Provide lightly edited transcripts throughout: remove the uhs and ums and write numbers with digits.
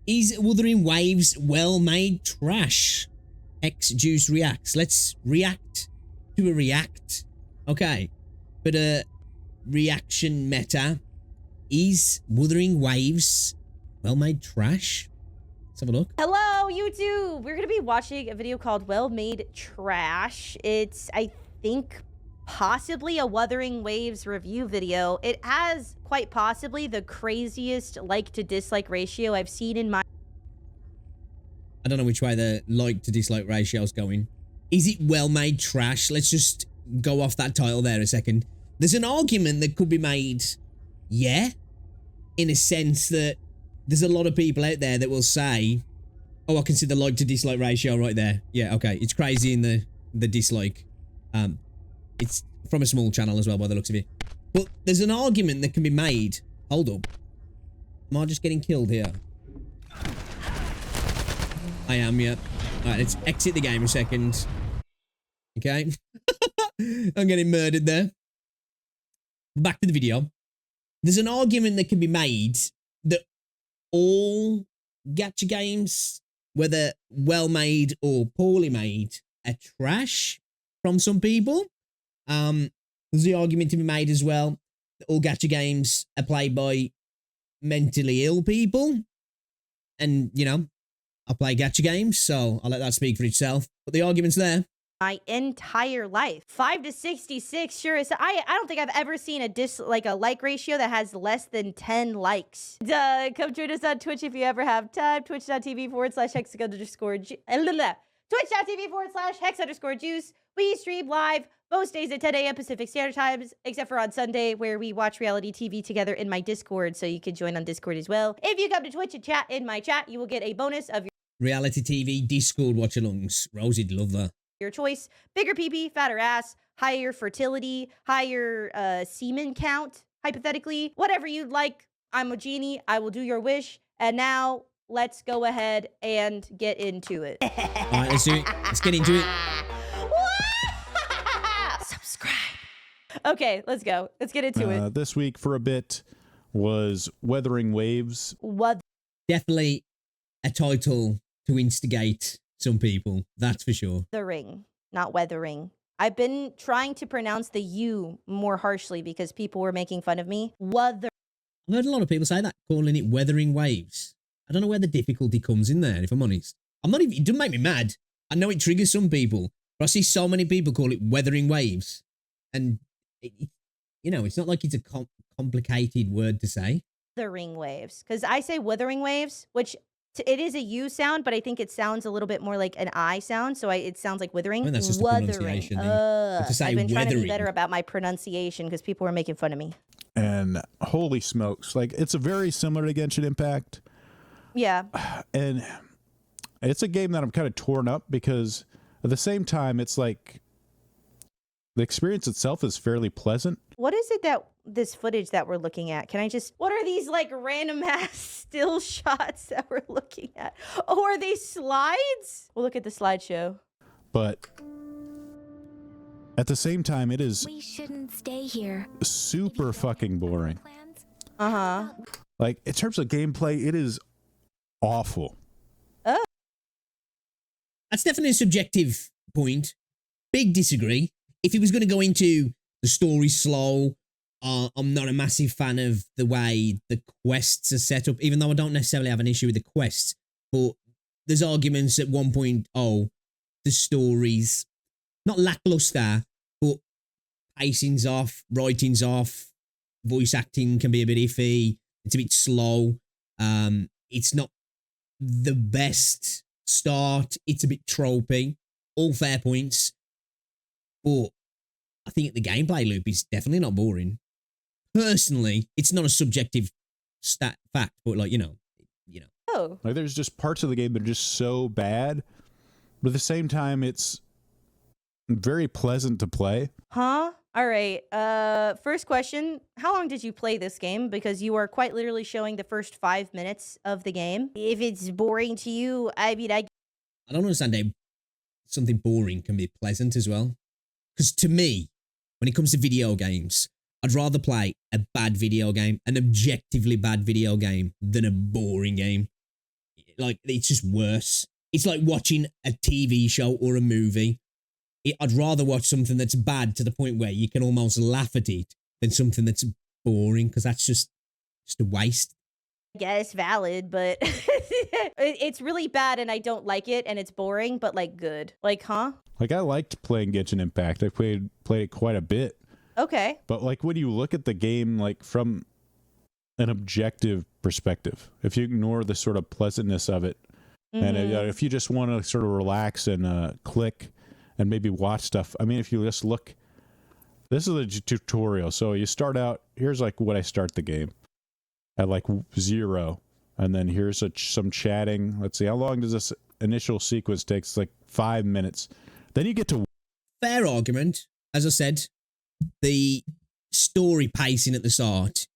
Is Wuthering Waves well-made trash? HexJuice reacts. Let's react to a react. Okay. But reaction meta. Is Wuthering Waves well-made trash? Let's have a look. Hello, YouTube! We're going to be watching a video called Well-Made Trash. It's, I think, possibly a Wuthering Waves review video. It has, quite possibly, the craziest like-to-dislike ratio I've seen in my... I don't know which way the like-to-dislike ratio is going. Is it well-made trash? Let's just go off that title there a second. There's an argument that could be made, yeah, in a sense that there's a lot of people out there that will say, oh, I can see the like to dislike ratio right there. Yeah, okay. It's crazy in the dislike. It's from a small channel as well by the looks of it. But there's an argument that can be made. Hold up. Am I just getting killed here? I am, yeah. Alright, let's exit the game a second. Okay. I'm getting murdered there. Back to the video. There's an argument that can be made that all gacha games, whether well-made or poorly made, are trash from some people. There's the argument to be made as well that all gacha games are played by mentally ill people. And, you know, I play gacha games, so I'll let that speak for itself. But the argument's there. My entire life. 5 to 66, sure is. I don't think I've ever seen a like ratio that has less than 10 likes. Come join us on Twitch if you ever have time. Twitch.tv/hex_juice. We stream live most days at 10 a.m. Pacific Standard Times, except for on Sunday, where we watch reality TV together in my Discord, so you can join on Discord as well. If you come to Twitch and chat in my chat, you will get a bonus of Reality TV, Discord watch-alongs. Rosie'd love that. Your choice: bigger pee-pee, fatter ass, higher fertility, higher semen count, hypothetically. Whatever you'd like. I'm a genie. I will do your wish. And now, let's go ahead and get into it. All right, let's do it. Let's get into it. Subscribe. Okay, let's go. Let's get into it. This week, for a bit, was Wuthering Waves. Definitely a title to instigate some people, that's for sure. Wuthering, not weathering. I've been trying to pronounce the U more harshly because people were making fun of me. Wuthering. I've heard a lot of people say that, calling it Wuthering Waves. I don't know where the difficulty comes in there, if I'm honest. It doesn't make me mad. I know it triggers some people, but I see so many people call it Wuthering Waves. And, you know, it's not like it's a complicated word to say. Wuthering Waves. Because I say Wuthering Waves, which... it is a U sound, but I think it sounds a little bit more like an I sound, so it sounds like withering. I mean, that's just a pronunciation thing. To say I've been trying to be weathering. better about my pronunciation because people were making fun of me. And holy smokes, like, it's a very similar to Genshin Impact. Yeah. And it's a game that I'm kind of torn up because at the same time, it's like the experience itself is fairly pleasant. What is it that this footage that we're looking at? Can I just... what are these, like, random ass still shots that we're looking at? Oh, are they slides? We'll look at the slideshow. But at the same time, it is... we shouldn't stay here. Super fucking boring. Uh-huh. Like, in terms of gameplay, it is awful. Oh. That's definitely a subjective point. Big disagree. If he was going to go into the story slow, I'm not a massive fan of the way the quests are set up, even though I don't necessarily have an issue with the quests. But there's arguments at 1.0, the story's not lackluster, but pacing's off, writing's off, voice acting can be a bit iffy, it's a bit slow. It's not the best start, it's a bit tropey, all fair points. But I think the gameplay loop is definitely not boring. Personally, it's not a subjective fact, but like, you know. Oh. Like, there's just parts of the game that are just so bad, but at the same time, it's very pleasant to play. Huh? All right. First question. How long did you play this game? Because you are quite literally showing the first 5 minutes of the game. If it's boring to you, I mean, I don't understand how something boring can be pleasant as well. Because to me, when it comes to video games, I'd rather play a bad video game, an objectively bad video game, than a boring game. like it's just worse. It's like watching a TV show or a movie. I'd rather watch something that's bad to the point where you can almost laugh at it than something that's boring, because that's just a waste. I guess valid, but it's really bad and I don't like it and it's boring, but like good. Like, huh? Like, I liked playing Genshin Impact. I played it quite a bit. Okay. But like when you look at the game like from an objective perspective, if you ignore the sort of pleasantness of it, and if you just want to sort of relax and click and maybe watch stuff. I mean, if you just look, this is a tutorial. So you start out, here's like what I start the game at like 0. And then here's some chatting. Let's see, how long does this initial sequence take? It's like 5 minutes. Then you get to... Fair argument. As I said, the story pacing at the start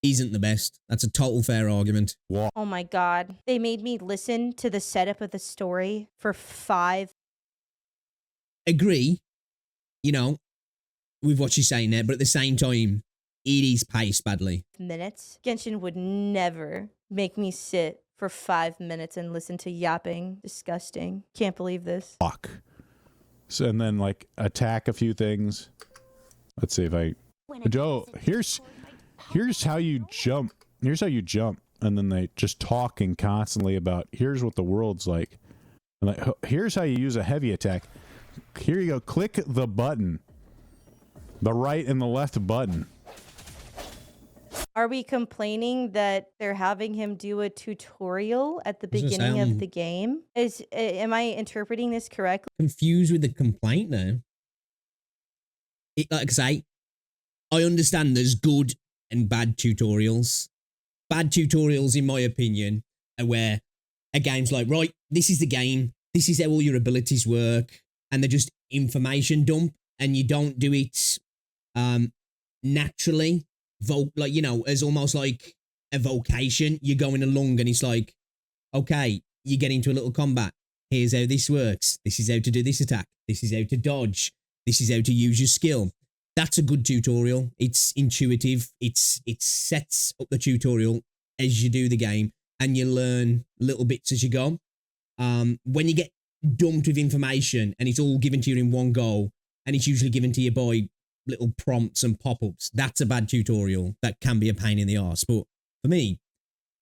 isn't the best. That's a total fair argument. Oh my God. They made me listen to the setup of the story for 5. Agree, you know, with what you're saying there, but at the same time, it is paced badly. Minutes. Genshin would never make me sit for 5 minutes and listen to yapping. Disgusting. Can't believe this. Fuck. So, and then like attack a few things. Let's see if I... Joe, here's how you jump. Here's how you jump. And then they just talking constantly about, here's what the world's like. And like, here's how you use a heavy attack. Here you go. Click the button. The right and the left button. Are we complaining that they're having him do a tutorial at the beginning of the game? Am I interpreting this correctly? Confused with the complaint now. Like I say, I understand there's good and bad tutorials. Bad tutorials, in my opinion, are where a game's like, right, this is the game. This is how all your abilities work. And they're just information dump, and you don't do it naturally. Like, you know, as almost like a vocation. You're going along and it's like, okay, you get into a little combat. Here's how this works. This is how to do this attack. This is how to dodge. This is how to use your skill. That's a good tutorial. It's intuitive. It sets up the tutorial as you do the game, and you learn little bits as you go. When you get dumped with information and it's all given to you in one go, and it's usually given to you by little prompts and pop-ups, that's a bad tutorial. That can be a pain in the arse. But for me,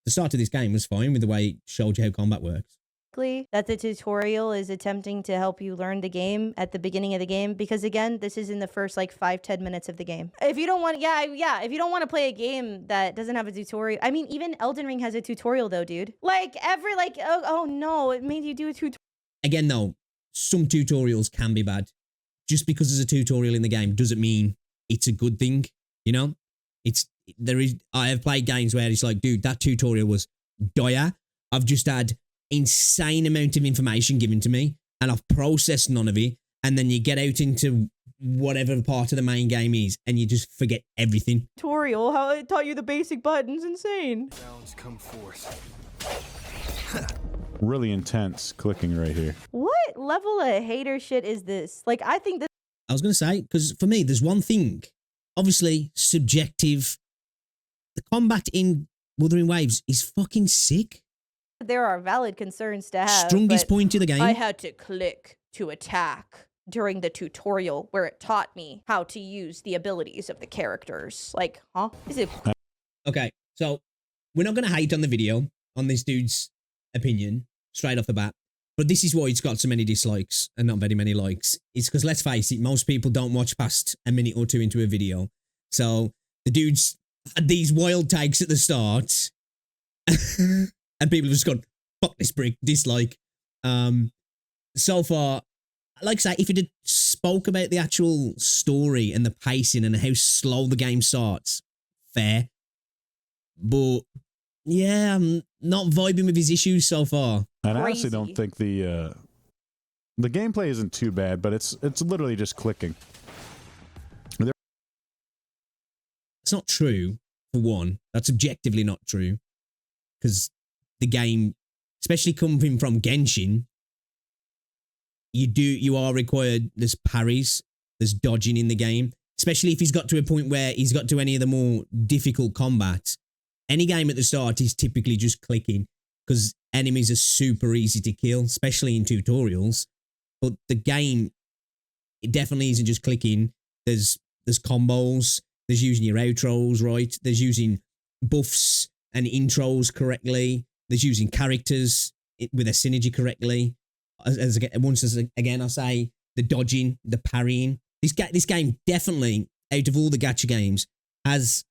the start of this game was fine with the way it showed you how combat works. That the tutorial is attempting to help you learn the game at the beginning of the game, because again, this is in the first like 5-10 minutes of the game. If you don't want, if you don't want to play a game that doesn't have a tutorial, I mean, even Elden Ring has a tutorial though, dude. Like oh no, it made you do a tutorial. Again though, some tutorials can be bad. Just because there's a tutorial in the game doesn't mean it's a good thing, you know? I have played games where it's like, dude, that tutorial was dire. I've just had insane amount of information given to me and I've processed none of it, and then you get out into whatever part of the main game is and you just forget everything. Tutorial, how it taught you the basic buttons, insane. Sounds come forth. Really intense clicking right here. What level of hater shit is this? Like, I think that... I was going to say, because for me, there's one thing. Obviously, subjective. The combat in Wuthering Waves is fucking sick. There are valid concerns to have. Strongest point of the game. I had to click to attack during the tutorial where it taught me how to use the abilities of the characters. Like, huh? Is it... Okay, so we're not going to hate on the video, on this dude's opinion, straight off the bat. But this is why it's got so many dislikes and not very many likes. It's because, let's face it, most people don't watch past a minute or two into a video. So the dude's had these wild takes at the start. And people have just gone, fuck this brick, dislike. So far, like I say, if it had spoke about the actual story and the pacing and how slow the game starts, fair. But yeah, I'm not vibing with his issues so far. And I honestly don't think the gameplay isn't too bad, but it's literally just clicking. It's not true, for one. That's objectively not true. Because the game, especially coming from Genshin, you are required, there's parries, there's dodging in the game. Especially if he's got to a point where he's got to any of the more difficult combat. Any game at the start is typically just clicking. Because enemies are super easy to kill, especially in tutorials. But the game, it definitely isn't just clicking. There's combos. There's using your outros right. There's using buffs and intros correctly. There's using characters with a synergy correctly. Again, I'll say the dodging, the parrying. This game definitely, out of all the gacha games, has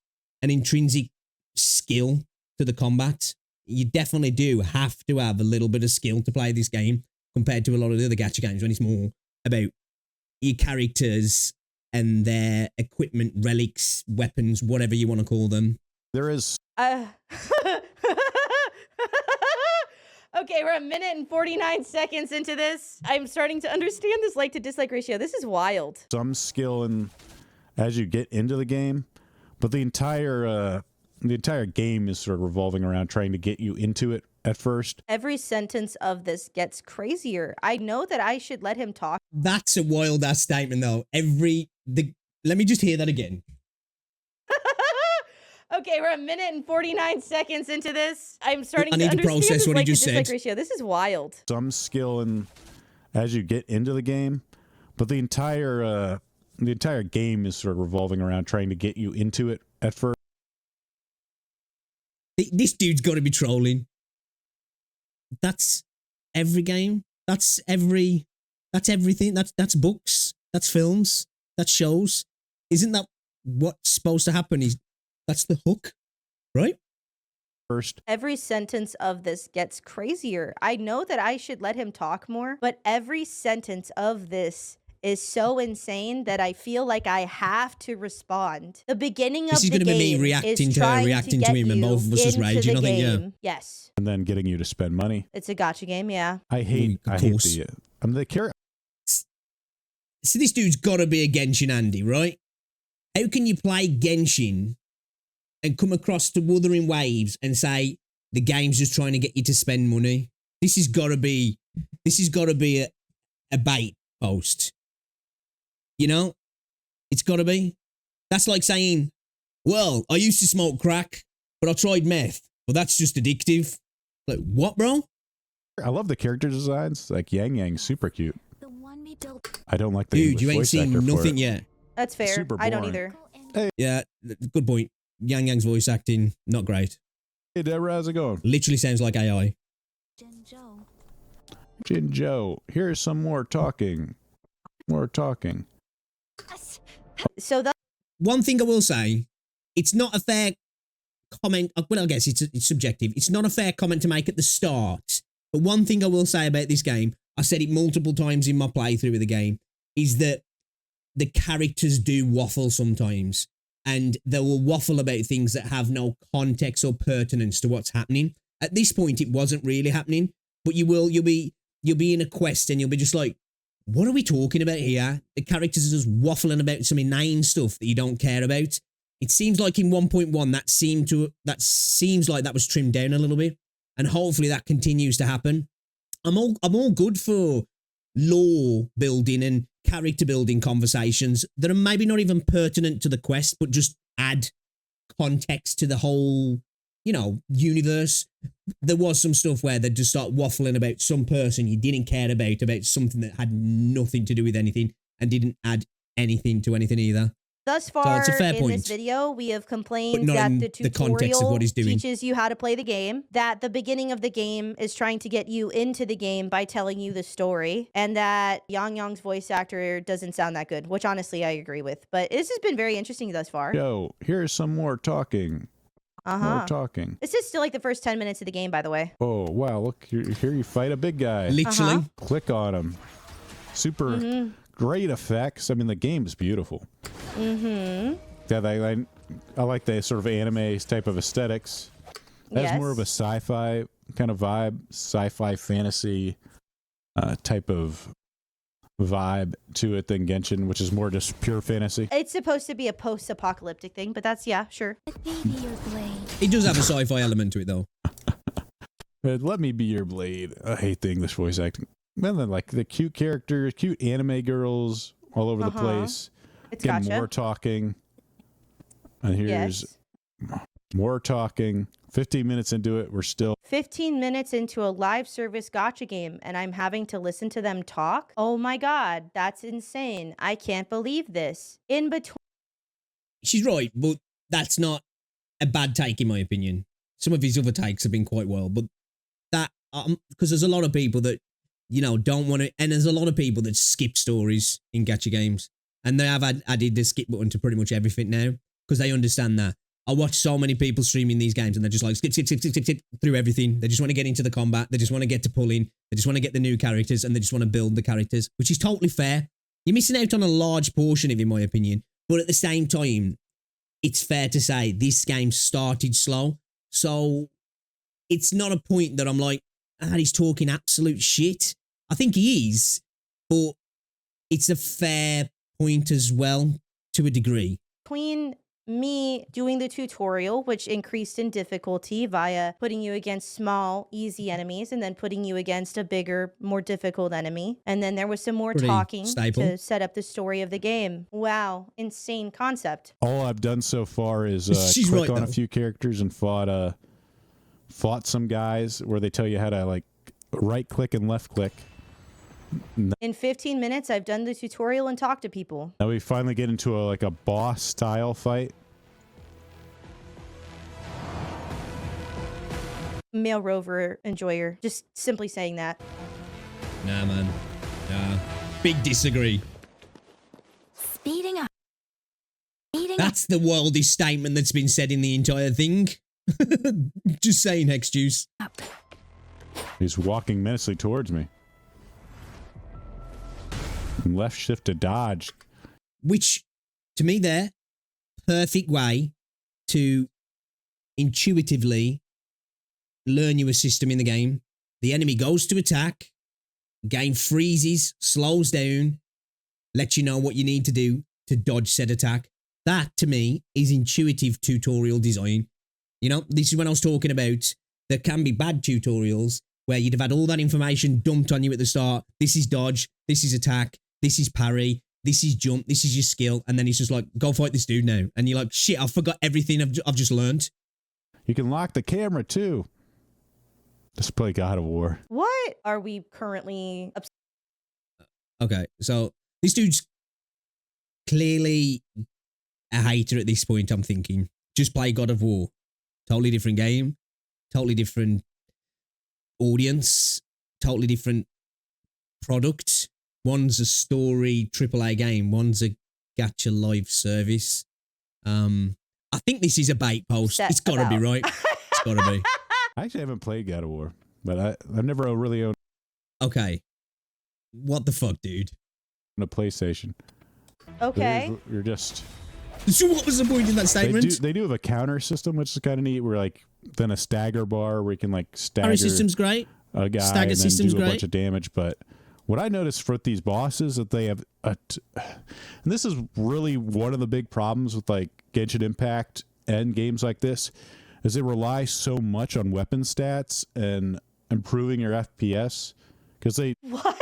an intrinsic skill to the combat. You definitely do have to have a little bit of skill to play this game compared to a lot of the other gacha games when it's more about your characters and their equipment, relics, weapons, whatever you want to call them. There is... Okay, we're a minute and 49 seconds into this. I'm starting to understand this like to dislike ratio. This is wild. some skill in as you get into the game, but the entire game is sort of revolving around trying to get you into it at first. Every sentence of this gets crazier. I know that I should let him talk. That's a wild ass statement though. Let me just hear that again. Okay, we're a minute and 49 seconds into this. I'm starting I need to understand process this what he like to just dislike said. ratio. This is wild. Some skill in as you get into the game, but the entire game is sort of revolving around trying to get you into it at first. This dude's got to be trolling. That's every game. That's everything. That's books. That's films. That's shows. Isn't that what's supposed to happen? That's the hook, right? First. Every sentence of this gets crazier. I know that I should let him talk more, but every sentence of this is so insane that I feel like I have to respond. The beginning This of is the gonna be me game reacting is to her, trying reacting to to get him, and you both of us just into raging, the I think, yeah. game. Yes, And then getting you to spend money. it's a gotcha game. Yeah. I hate course. the character. So this dude's got to be a Genshin Andy, right? How can you play Genshin and come across to Wuthering Waves and say the game's just trying to get you to spend money? This has got to be a bait post. You know? It's got to be. That's like saying, well, I used to smoke crack, but I tried meth. But that's just addictive. Like, what, bro? I love the character designs. Like Yang Yang's super cute. The one we built. I don't like the Dude, English you ain't voice seen actor for nothing it. yet. That's fair. Super I don't boring. either. Yeah, good point. Yang Yang's voice acting, not great. Hey, Deborah, how's it going? Literally sounds like AI. Jinjo. Jinjo, here's some more talking. More talking. So the One thing I will say, it's not a fair comment. Well, I guess it's subjective. It's not a fair comment to make at the start. But one thing I will say about this game, I said it multiple times in my playthrough of the game, is that the characters do waffle sometimes. And they will waffle about things that have no context or pertinence to what's happening. At this point, it wasn't really happening. But you'll be in a quest and you'll be just like, what are we talking about here? The characters are just waffling about some inane stuff that you don't care about. It seems like in 1.1 that seems like that was trimmed down a little bit, and hopefully that continues to happen. I'm all good for lore building and character building conversations that are maybe not even pertinent to the quest, but just add context to the whole, universe. There was some stuff where they'd just start waffling about some person you didn't care about something that had nothing to do with anything and didn't add anything to anything either. Thus far it's a fair in point. this video, we have complained not that in the the context of tutorial what he's doing. teaches you how to play the game, that the beginning of the game is trying to get you into the game by telling you the story, and that Yang Yang's voice actor doesn't sound that good, which honestly I agree with. But this has been very interesting thus far. Yo, here's some more talking. More talking. This is still like the first 10 minutes of the game, by the way. Oh, wow, look, here you fight a big guy. Literally. Click on him. Super great effects. I mean, the game is beautiful. Yeah, I like the sort of anime type of aesthetics. That's more of a sci-fi kind of vibe, sci-fi fantasy type of vibe to it than Genshin, which is more just pure fantasy. It's supposed to be a post-apocalyptic thing, but that's, yeah, sure. Let me be your blade. It does have a sci-fi element to it though. Let me be your blade. I hate the English voice acting. And then like the cute characters, cute anime girls all over the place. It's Getting gotcha. more talking. And here's Yes. More talking. 15 minutes into it, we're still 15 minutes into a live service gacha game and I'm having to listen to them talk? Oh my god, that's insane. I can't believe this. In between. She's right, but that's not a bad take in my opinion. Some of his other takes have been quite well, but that, because there's a lot of people that, you know, don't want to, and there's a lot of people that skip stories in gacha games, and they have added the skip button to pretty much everything now, because they understand that. I watch so many people streaming these games and they're just like skip through everything. They just want to get into the combat. They just want to get to pulling. They just want to get the new characters and they just want to build the characters, which is totally fair. You're missing out on a large portion of it, in my opinion. But at the same time, it's fair to say this game started slow. So it's not a point that I'm like, he's talking absolute shit. I think he is, but it's a fair point as well to a degree. Between me doing the tutorial, which increased in difficulty via putting you against small, easy enemies and then putting you against a bigger, more difficult enemy. And then there was some more Pretty talking staple. to set up the story of the game. Wow, insane concept. all I've done so far is She's click right, on though. a few characters and fought some guys where they tell you how to like right click and left click. In 15 minutes, I've done the tutorial and talked to people. Now we finally get into a boss style fight. Male rover enjoyer. Just simply saying that. Nah, man. Nah. Big disagree. Speeding up. Speeding up. That's the wildest statement that's been said in the entire thing. Just saying, HexJuice. He's walking menacingly towards me. Left shift to dodge. Which, to me, there, perfect way to intuitively learn you a system in the game. The enemy goes to attack, game freezes, slows down, lets you know what you need to do to dodge said attack. That, to me, is intuitive tutorial design. You know, this is when I was talking about there can be bad tutorials where you'd have had all that information dumped on you at the start. This is dodge, this is attack, this is parry, this is jump, this is your skill. And then he's just like, go fight this dude now. And you're like, shit, I forgot everything I've just learned. You can lock the camera too. Let's play God of War. What are we currently Okay, so this dude's clearly a hater at this point, I'm thinking. Just play God of War. Totally different game. Totally different audience. Totally different product. One's a story AAA game. One's a gacha live service. I think this is a bait post. upset It's got to be about? right. It's got to be. I actually haven't played God of War, but I've never really owned Okay. What the fuck, dude? a PlayStation. Okay. You're just So what was the point in that statement? they do have a counter system, which is kind of neat. Where then a stagger bar where you can stagger Parry system's great. a guy Stagger and then system's do a great. bunch of damage. But what I noticed for these bosses that they have, and this is really one of the big problems with Genshin Impact and games like this, is they rely so much on weapon stats and improving your FPS because they What?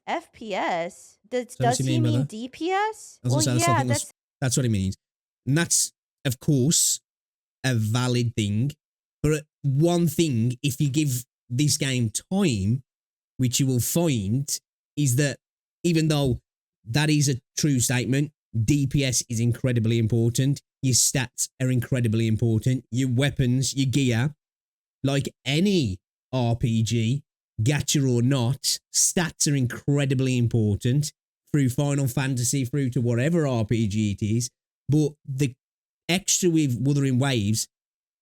FPS? Does what you he mean by mean that? DPS? I was gonna say, I yeah, think that's what it means. And that's, of course, a valid thing. But one thing, if you give this game time, which you will find, is that even though that is a true statement, DPS is incredibly important. Your stats are incredibly important. Your weapons, your gear, like any RPG, gacha or not, stats are incredibly important through Final Fantasy, through to whatever RPG it is. But the extra with Wuthering Waves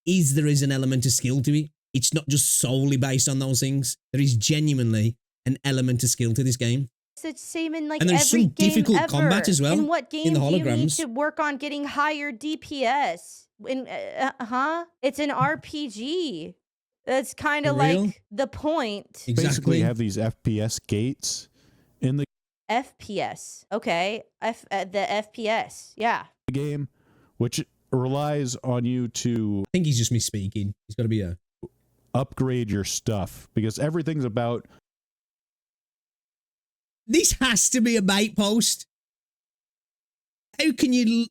is there is an element of skill to it. It's not just solely based on those things. There is genuinely an element of skill to this game. It's the same in And there's every some game difficult ever. combat as well In what in game the do you need holograms. to work on getting higher DPS? It's an RPG. That's kind of For real? like the point. basically Exactly. have these FPS gates in the FPS. Okay. The FPS. Yeah. game, which relies on you to I think he's just misspeaking. He's got to be a... upgrade your stuff because everything's about This has to be a bait post. How can you...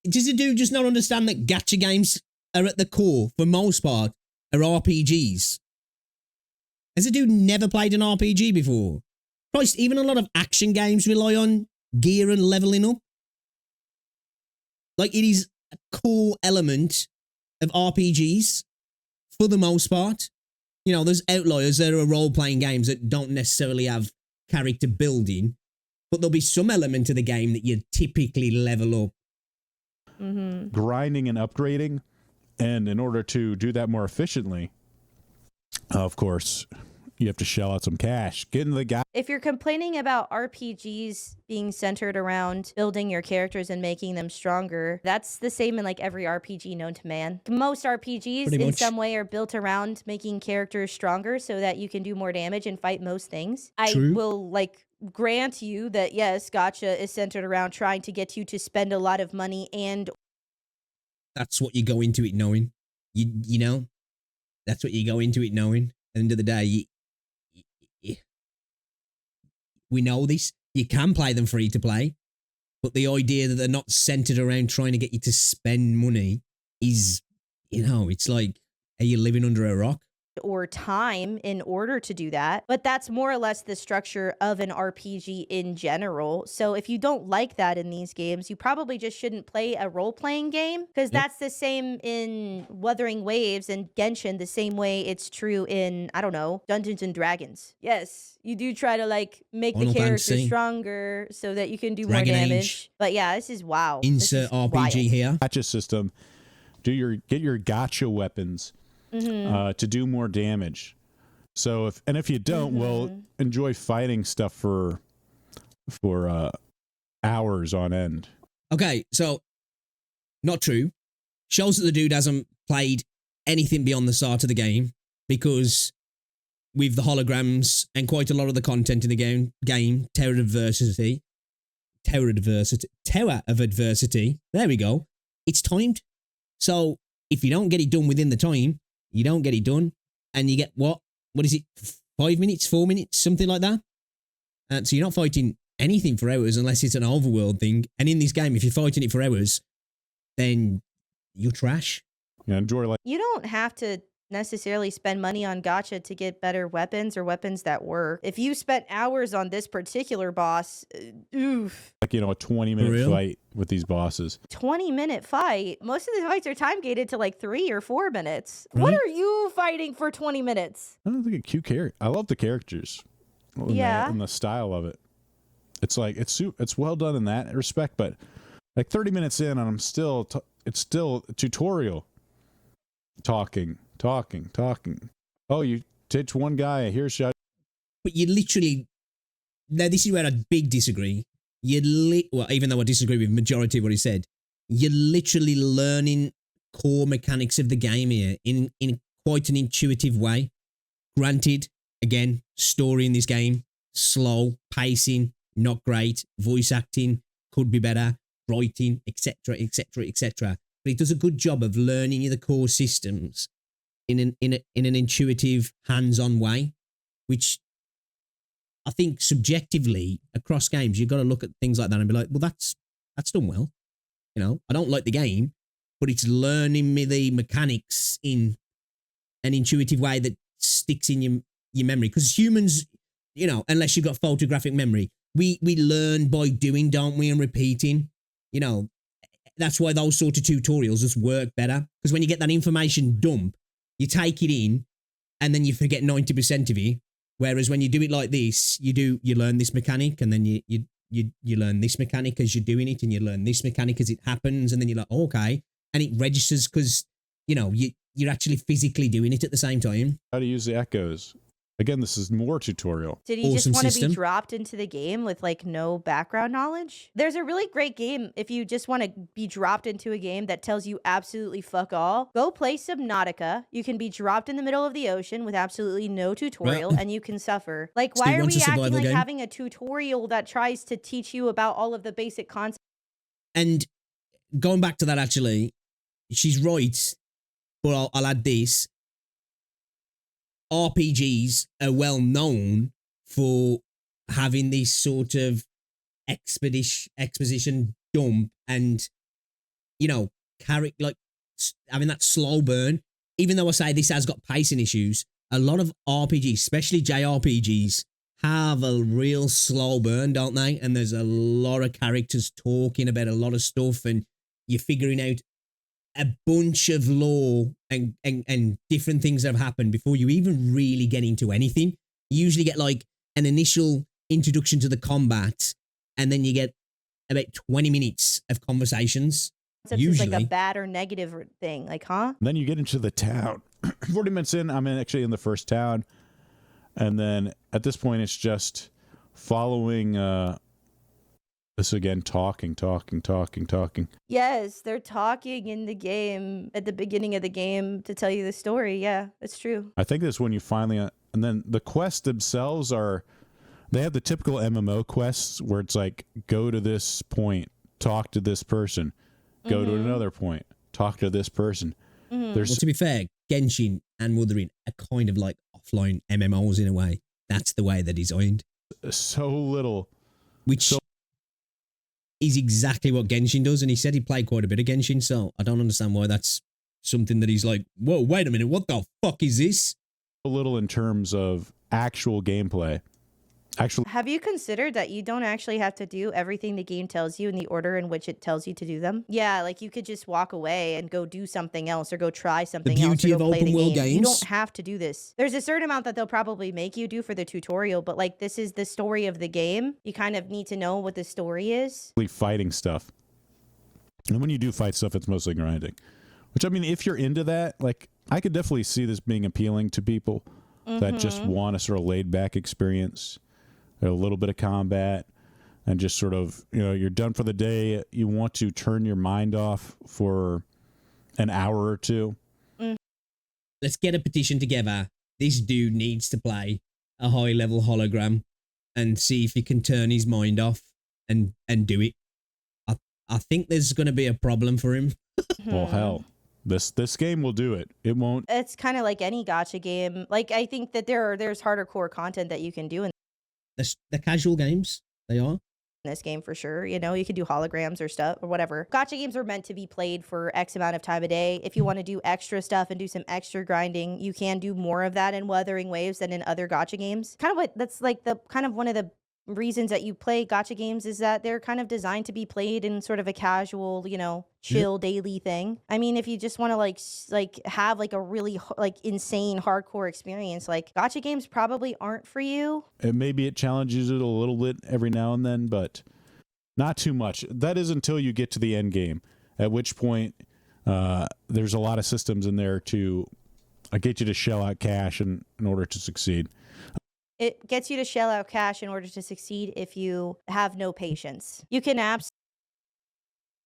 Does the dude just not understand that gacha games are at the core, for most part, are RPGs? Has the dude never played an RPG before? Christ, even a lot of action games rely on gear and leveling up. Like, it is a core element of RPGs, for the most part. You know, there's outliers. There are role-playing games that don't necessarily have character building, but there'll be some element of the game that you typically level up. Mm-hmm. Grinding and upgrading, and in order to do that more efficiently, of course, you have to shell out some cash. Get in the guy. If you're complaining about RPGs being centered around building your characters and making them stronger, that's the same in like every RPG known to man. Most RPGs Pretty in much. some way are built around making characters stronger so that you can do more damage and fight most things. True. I will like grant you that yes, gacha is centered around trying to get you to spend a lot of money and That's what you go into it knowing. You know? That's what you go into it knowing. At the end of the day, we know this. You can play them free to play, but the idea that they're not centered around trying to get you to spend money is, you know, it's like, are you living under a rock? or time in order to do that. But that's more or less the structure of an RPG in general. So if you don't like that in these games, you probably just shouldn't play a role-playing game, because that's the same in Wuthering Waves and Genshin, the same way it's true in, I don't know, Dungeons and Dragons. Yes, you do try to like make Final the character Fantasy. stronger so that you can do Dragon more Age. damage. But yeah, this is wow. This Insert is RPG wild. here. Gacha system. Get your gacha weapons to do more damage. So if you don't, well, enjoy fighting stuff for hours on end. Okay, so not true. Shows that the dude hasn't played anything beyond the start of the game, because with the holograms and quite a lot of the content in the game, Tower of Adversity. There we go. It's timed. So if you don't get it done within the time, you don't get it done, and you get what is it? 5 minutes, 4 minutes, something like that. So you're not fighting anything for hours unless it's an overworld thing. And in this game, if you're fighting it for hours, then you're trash. Yeah, enjoy like You don't have to necessarily spend money on gacha to get better weapons or weapons that work. If you spent hours on this particular boss, oof. a 20-minute real? fight with these bosses. 20-minute fight. Most of the fights are time gated to like 3 or 4 minutes. What Right. are you fighting for 20 minutes? I don't think a cute character. I love the characters. And Yeah. and the style of it. It's like it's well done in that respect, but like 30 minutes in, and I'm still it's still a tutorial. Talking. Oh, you ditch one guy, a here's-shot. But you literally, now this is where I big disagree. Well, even though I disagree with majority of what he said, you're literally learning core mechanics of the game here in quite an intuitive way. Granted, again, story in this game, slow, pacing, not great, voice acting, could be better, writing, etc., etc., etc. But it does a good job of learning you the core systems in an intuitive, hands-on way, which I think subjectively across games you've got to look at things like that and be like, well, that's done well. You know, I don't like the game, but it's learning me the mechanics in an intuitive way that sticks in your memory. Because humans, you know, unless you've got photographic memory, we learn by doing, don't we, and repeating. You know, that's why those sort of tutorials just work better. Because when you get that information dump, you take it in and then you forget 90% of it. Whereas when you do it like this, you learn this mechanic, and then you learn this mechanic as you're doing it, and you learn this mechanic as it happens, and then you're like, oh, okay. And it registers because, you know, you're actually physically doing it at the same time. How to use the echoes. Again, this is more tutorial. Did he Awesome just want to system. be dropped into the game with like no background knowledge? There's a really great game if you just want to be dropped into a game that tells you absolutely fuck all. Go play Subnautica. You can be dropped in the middle of the ocean with absolutely no tutorial and you can suffer. Like, why Steve are wants we a acting survival like game. having a tutorial that tries to teach you about all of the basic concepts? And going back to that, actually, she's right, but I'll add this. RPGs are well known for having this sort of exposition dump and you know, having that slow burn. Even though I say this has got pacing issues, a lot of RPGs, especially JRPGs, have a real slow burn, don't they? And there's a lot of characters talking about a lot of stuff, and you're figuring out a bunch of lore and different things that have happened before you even really get into anything. You usually get like an initial introduction to the combat, and then you get about 20 minutes of conversations. It's Usually. like a bad or negative thing, like, huh? Then you get into the town. 40 minutes in, I'm actually in the first town. And then at this point, it's just following this again, talking. Yes, they're talking in the game at the beginning of the game to tell you the story. Yeah, that's true. I think that's when you finally, and then the quests themselves they have the typical MMO quests where it's like, go to this point, talk to this person, go to another point, talk to this person. Well, to be fair, Genshin and Wuthering are kind of like offline MMOs in a way. That's the way they're designed. So little. Which is exactly what Genshin does. And he said he played quite a bit of Genshin, so I don't understand why that's something that he's like, whoa, wait a minute, what the fuck is this? A little in terms of actual gameplay. Have you considered that you don't actually have to do everything the game tells you in the order in which it tells you to do them? Yeah, like you could just walk away and go do something else or go try something else or beauty go of play the open world game. You games. don't have to do this. There's a certain amount that they'll probably make you do for the tutorial, but like this is the story of the game. You kind of need to know what the story is. Fighting stuff. And when you do fight stuff, it's mostly grinding. Which, I mean, if you're into that, like, I could definitely see this being appealing to people that just want a sort of laid-back experience. A little bit of combat, and just sort of, you know, you're done for the day. You want to turn your mind off for an hour or two. Let's get a petition together. This dude needs to play a high-level hologram and see if he can turn his mind off and do it. I think there's going to be a problem for him. Well, hell, this game will do it. It won't. It's kind of like any gacha game. Like I think that there's harder core content that you can do in The casual games, they are. this game for sure. You know, you could do holograms or stuff or whatever. Gacha games are meant to be played for X amount of time a day. If you want to do extra stuff and do some extra grinding, you can do more of that in Wuthering Waves than in other gacha games. Kind of what that's like the kind of one of the reasons that you play gacha games is that they're kind of designed to be played in sort of a casual, you know, chill daily thing. I mean, if you just want to like have like a really like insane hardcore experience, like gacha games probably aren't for you. Maybe it challenges it a little bit every now and then, but not too much. That is until you get to the end game, at which point there's a lot of systems in there to get you to shell out cash in order to succeed. It gets you to shell out cash in order to succeed if you have no patience. You can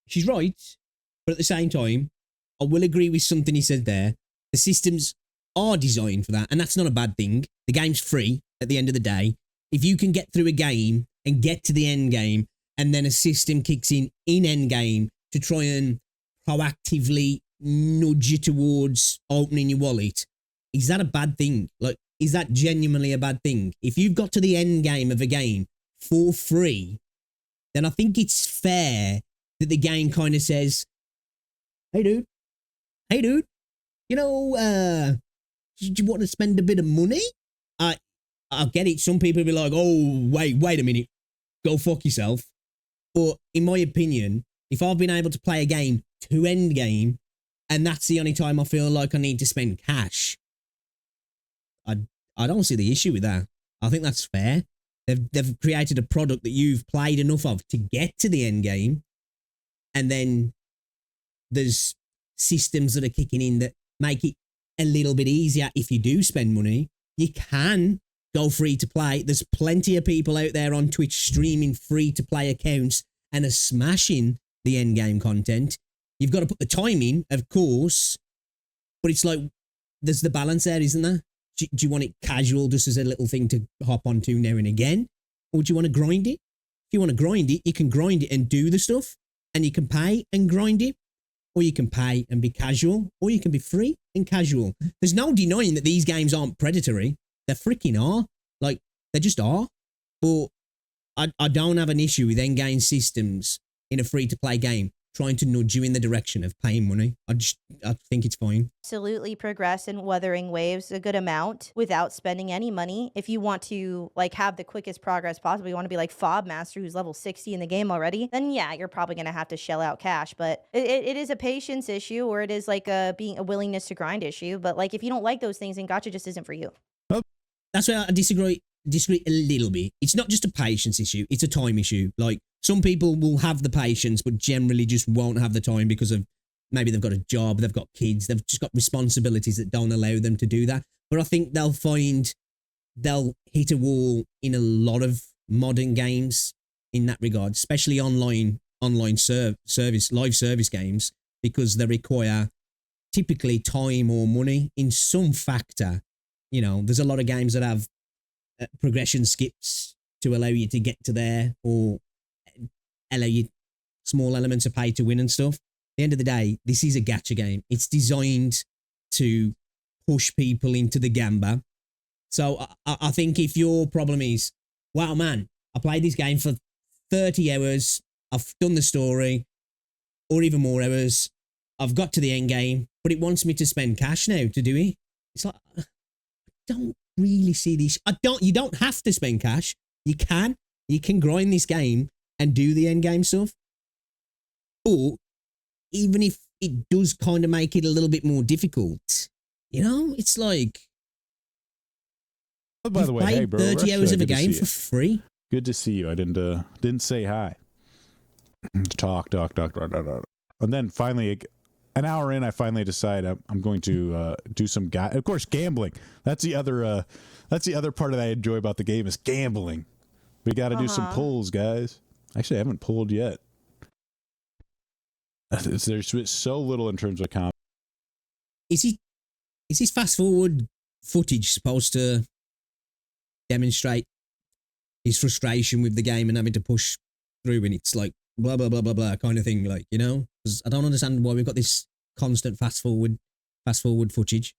She's right, but at the same time, I will agree with something he said there. The systems are designed for that, and that's not a bad thing. The game's free at the end of the day. If you can get through a game and get to the end game, and then a system kicks in end game to try and proactively nudge you towards opening your wallet, is that a bad thing? Like, is that genuinely a bad thing? If you've got to the end game of a game for free, then I think it's fair that the game kind of says, hey dude, you know, do you want to spend a bit of money? I get it. Some people will be like, oh, wait a minute, go fuck yourself. But in my opinion, if I've been able to play a game to end game, and that's the only time I feel like I need to spend cash, I don't see the issue with that. I think that's fair. They've created a product that you've played enough of to get to the end game, and then there's systems that are kicking in that make it a little bit easier if you do spend money. You can go free to play. There's plenty of people out there on Twitch streaming free to play accounts and are smashing the end game content. You've got to put the time in, of course, but it's like there's the balance there, isn't there? Do you want it casual, just as a little thing to hop onto now and again? Or do you want to grind it? If you want to grind it, you can grind it and do the stuff, and you can pay and grind it, or you can pay and be casual, or you can be free and casual. There's no denying that these games aren't predatory. They freaking are. Like, they just are. But I don't have an issue with endgame systems in a free-to-play game. trying to nudge you in the direction of paying money. I think it's fine. Absolutely progress in Wuthering Waves a good amount without spending any money. If you want to like have the quickest progress possible, you want to be like Fob Master who's level 60 in the game already, then yeah, you're probably going to have to shell out cash. But it is a patience issue, or it is like a willingness to grind issue. But like if you don't like those things, then gacha just isn't for you. That's where I disagree a little bit. It's not just a patience issue, it's a time issue. Like, some people will have the patience, but generally just won't have the time because of maybe they've got a job, they've got kids, they've just got responsibilities that don't allow them to do that. But I think they'll hit a wall in a lot of modern games in that regard, especially online service, live service games, because they require typically time or money in some factor. You know, there's a lot of games that have progression skips to allow you to get to there, or allow you small elements of pay to win and stuff. At the end of the day, this is a gacha game. It's designed to push people into the gamba. So I think if your problem is, wow, man, I played this game for 30 hours, I've done the story, or even more hours, I've got to the end game, but it wants me to spend cash now to do it. It's like, I don't really see this. You don't have to spend cash. You can grind this game and do the end game stuff. But even if it does kind of make it a little bit more difficult, you know, it's like, oh, by the way, hey, bro, 30 hours of a game for free. Good to see you. I didn't say hi. Talk. And then finally, an hour in, I finally decide I'm going to do some of course, gambling. That's the other part that I enjoy about the game is gambling. We got to do some pulls, guys. Actually, I haven't pulled yet. There's so little in terms of comp. Is this fast forward footage supposed to demonstrate his frustration with the game and having to push through, and it's like blah blah blah blah blah kind of thing, like, you know? Because I don't understand why we've got this constant fast forward footage.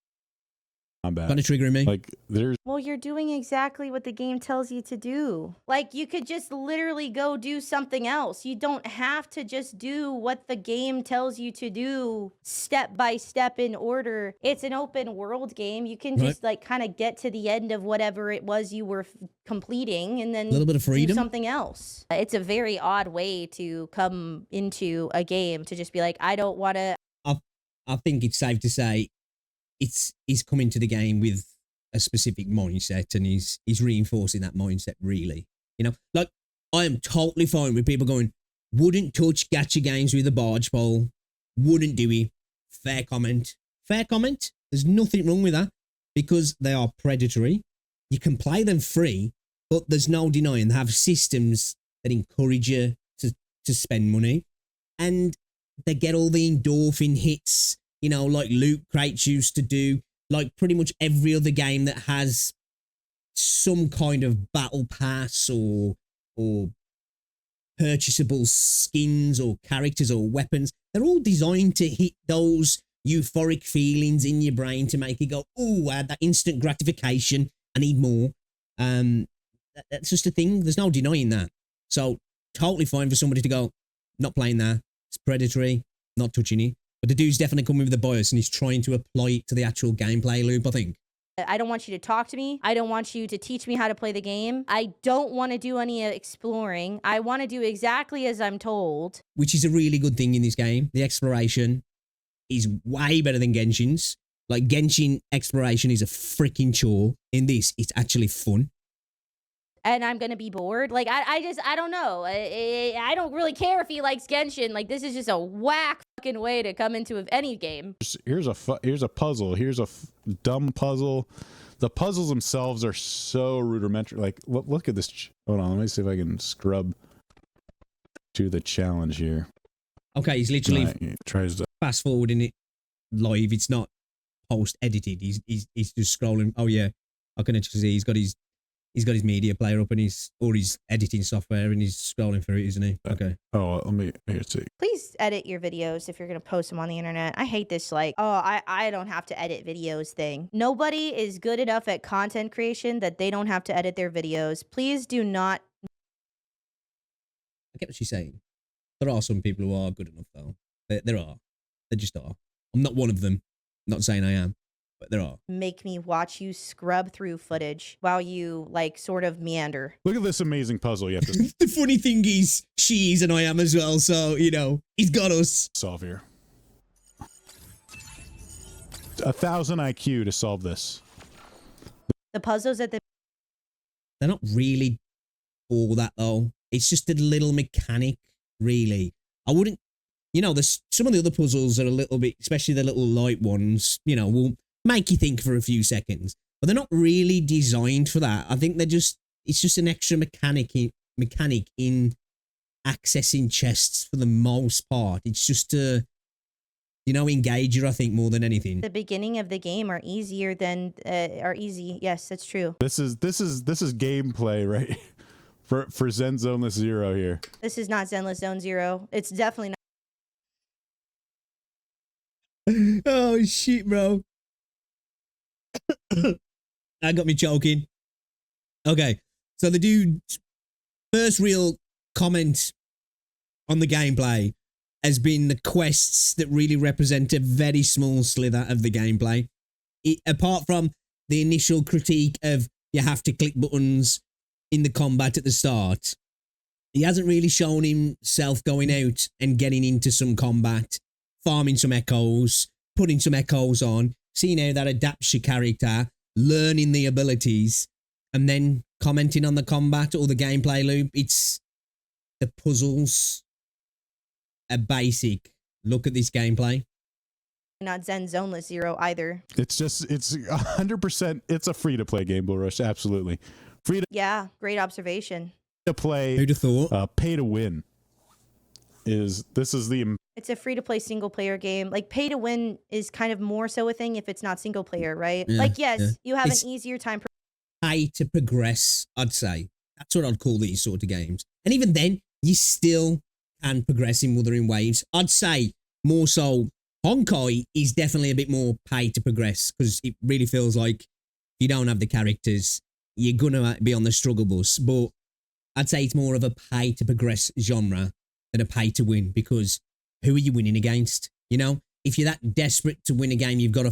I'm bad. Kind of triggering me. Like, there's. Well, you're doing exactly what the game tells you to do. Like, you could just literally go do something else. You don't have to just do what the game tells you to do step by step in order. It's an open world game. You can just like kind of get to the end of whatever it was you were completing and then a little bit of freedom. Do something else. It's a very odd way to come into a game, to just be like, I don't want to. I think it's safe to say he's coming to the game with a specific mindset, and he's reinforcing that mindset, really. You know, like, I am totally fine with people going, wouldn't touch gacha games with a barge pole, wouldn't do it. Fair comment. There's nothing wrong with that, because they are predatory. You can play them free, but there's no denying they have systems that encourage you to spend money, and they get all the endorphin hits, you know, like loot crates used to do, like pretty much every other game that has some kind of battle pass or purchasable skins or characters or weapons. They're all designed to hit those euphoric feelings in your brain to make you go, oh, I had that instant gratification, I need more. That's just a thing. There's no denying that. So totally fine for somebody to go, not playing that. It's predatory, not touching it. But the dude's definitely coming with a bias, and he's trying to apply it to the actual gameplay loop, I think. I don't want you to talk to me. I don't want you to teach me how to play the game. I don't want to do any exploring. I want to do exactly as I'm told. Which is a really good thing in this game. The exploration is way better than Genshin's. Like, Genshin exploration is a freaking chore. In this, it's actually fun. And I'm going to be bored. Like, I don't know. I don't really care if he likes Genshin. Like, this is just a whack fucking way to come into any game. Here's a puzzle. Here's a dumb puzzle. The puzzles themselves are so rudimentary. Like, look at this. Hold on, let me see if I can scrub to the challenge here. Okay, he's literally tries to fast forwarding it live. It's not post edited. He's just scrolling. Oh yeah, I can actually see he's got his media player up and his editing software, and he's scrolling through it, isn't he? Okay. Oh, let me see. Please edit your videos if you're going to post them on the internet. I hate this, like, oh, I don't have to edit videos thing. Nobody is good enough at content creation that they don't have to edit their videos. Please do not. I get what she's saying. There are some people who are good enough, though. There are. There just are. I'm not one of them. Not saying I am, but there are. Make me watch you scrub through footage while you, like, sort of meander. Look at this amazing puzzle you have to The funny thing is, she is and I am as well, so, you know, he's got us. solve here. 1,000 IQ to solve this. The puzzles at the They're not really all that, though. It's just a little mechanic, really. I wouldn't, you know, some of the other puzzles are a little bit, especially the little light ones, you know, will make you think for a few seconds. But they're not really designed for that. I think it's just an extra mechanic in accessing chests for the most part. It's just to, you know, engage you, I think, more than anything. the beginning of the game are easier than are easy. Yes, that's true. This is gameplay, right? For Zen Zoneless Zero here. This is not Zenless Zone Zero. It's definitely not. Oh, shit, bro. That got me choking. Okay, so the dude's first real comment on the gameplay has been the quests that really represent a very small slither of the gameplay. Apart from the initial critique of you have to click buttons in the combat at the start, he hasn't really shown himself going out and getting into some combat, farming some echoes, putting some echoes on, seeing how that adapts your character, learning the abilities, and then commenting on the combat or the gameplay loop. It's the puzzles. A basic look at this gameplay. Not Zen Zoneless Zero either. It's 100%. It's a free to play game, Bull Rush. Absolutely. Free Yeah, great observation. to play. Who'd have thought? Pay to win. This is the It's a free to play single player game. Like pay to win is kind of more so a thing if it's not single player, right? Yeah, Like yes, yeah. you have It's- an easier time. Pay to progress, I'd say. That's what I'd call these sort of games. And even then, you still can progress in Wuthering Waves. I'd say more so Honkai is definitely a bit more pay to progress because it really feels like you don't have the characters, you're going to be on the struggle bus. But I'd say it's more of a pay to progress genre than a pay to win, because who are you winning against? You know, if you're that desperate to win a game, you've got to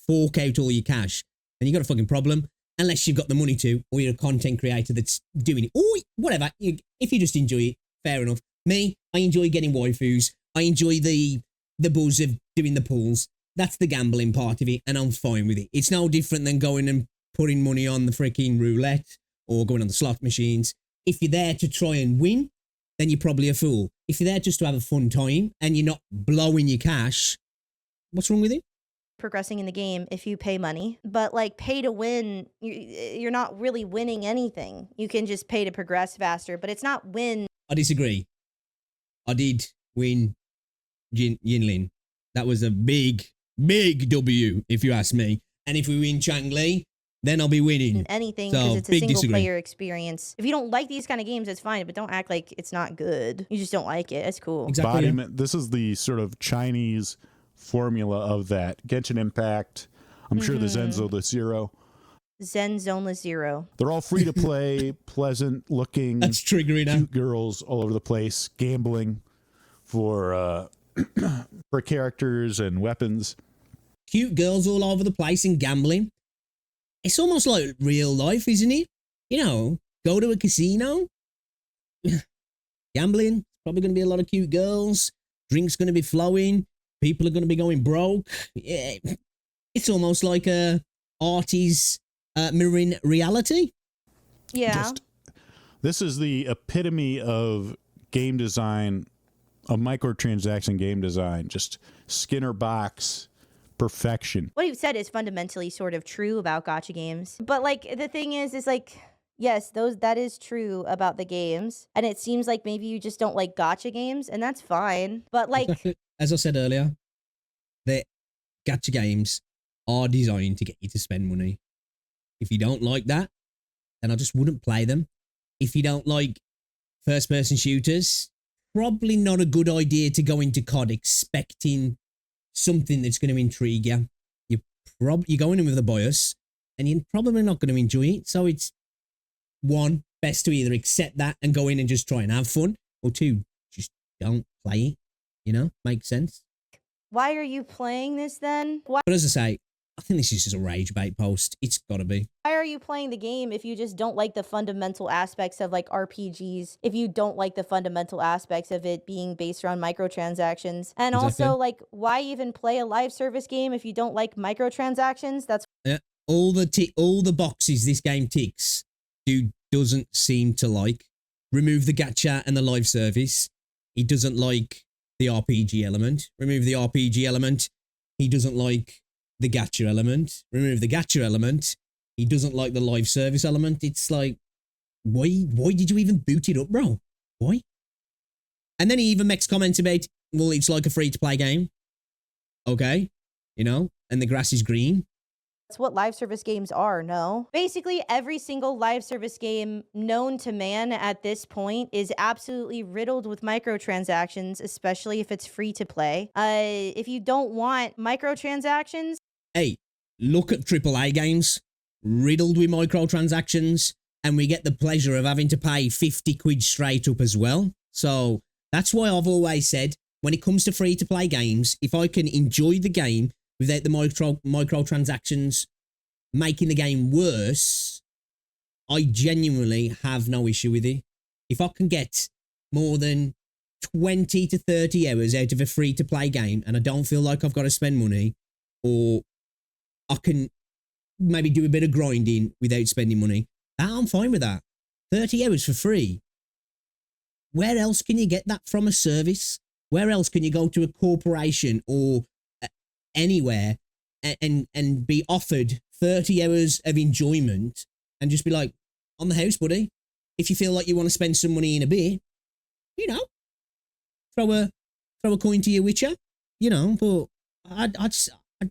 fork out all your cash, then you got a fucking problem. Unless you've got the money to, or you're a content creator that's doing it, or whatever. If you just enjoy it, fair enough. Me, I enjoy getting waifus. I enjoy the buzz of doing the pulls. That's the gambling part of it, and I'm fine with it. It's no different than going and putting money on the freaking roulette or going on the slot machines. If you're there to try and win, then you're probably a fool. If you're there just to have a fun time and you're not blowing your cash, what's wrong with it? Progressing in the game if you pay money, but like pay to win, you're not really winning anything. You can just pay to progress faster, but it's not win. I disagree. I did win Yinlin. That was a big W, if you ask me. And if we win Changli, then I'll be winning. Anything So, because it's a big single disagree. player experience. If you don't like these kind of games, it's fine, but don't act like it's not good. You just don't like it. It's cool. Exactly. yeah. embodiment. This is the sort of Chinese formula of that. Genshin Impact. I'm sure the Zenzo, the Zero. Zen Zoneless Zero. They're all free to play, pleasant looking, That's triggering now. cute girls all over the place, gambling for for characters and weapons. Cute girls all over the place and gambling. It's almost like real life, isn't it? You know, go to a casino. Gambling. Probably going to be a lot of cute girls. Drinks going to be flowing. People are going to be going broke. Yeah. It's almost like a arty's mirroring reality. Yeah. This is the epitome of game design, a microtransaction game design, just Skinner box perfection. What you said is fundamentally sort of true about gacha games. But like the thing is like, yes, that is true about the games. And it seems like maybe you just don't like gacha games, and that's fine. But like Exactly. As I said earlier, the gacha games are designed to get you to spend money. If you don't like that, then I just wouldn't play them. If you don't like first-person shooters, probably not a good idea to go into COD expecting something that's going to intrigue you. You're going in with a bias, and you're probably not going to enjoy it. So it's best to either accept that and go in and just try and have fun, or two, just don't play it. You know, makes sense. Why are you playing this then? Why But as I say, I think this is just a rage bait post. It's got to be. are you playing the game if you just don't like the fundamental aspects of like RPGs? If you don't like the fundamental aspects of it being based around microtransactions? And Exactly. also, like, why even play a live service game if you don't like microtransactions? That's Yeah, all the boxes this game ticks, dude doesn't seem to like. Remove the gacha and the live service. He doesn't like the RPG element. Remove the RPG element. He doesn't like the gacha element. Remove the gacha element. He doesn't like the live service element. It's like, why did you even boot it up, bro? Why? And then he even makes comments about, well, it's like a free-to-play game. Okay, you know, and the grass is green. what live service games are, no? Basically, every single live service game known to man at this point is absolutely riddled with microtransactions, especially if it's free to play. If you don't want microtransactions, Hey, look at AAA games riddled with microtransactions, and we get the pleasure of having to pay 50 quid straight up as well. So that's why I've always said, when it comes to free-to-play games, if I can enjoy the game without the microtransactions making the game worse, I genuinely have no issue with it. If I can get more than 20 to 30 hours out of a free-to-play game and I don't feel like I've got to spend money, or I can maybe do a bit of grinding without spending money, I'm fine with that. 30 hours for free. Where else can you get that from a service? Where else can you go to a corporation or anywhere and be offered 30 hours of enjoyment and just be like, on the house, buddy? If you feel like you want to spend some money in a bit, you know, throw a coin to your Witcher, you know, but I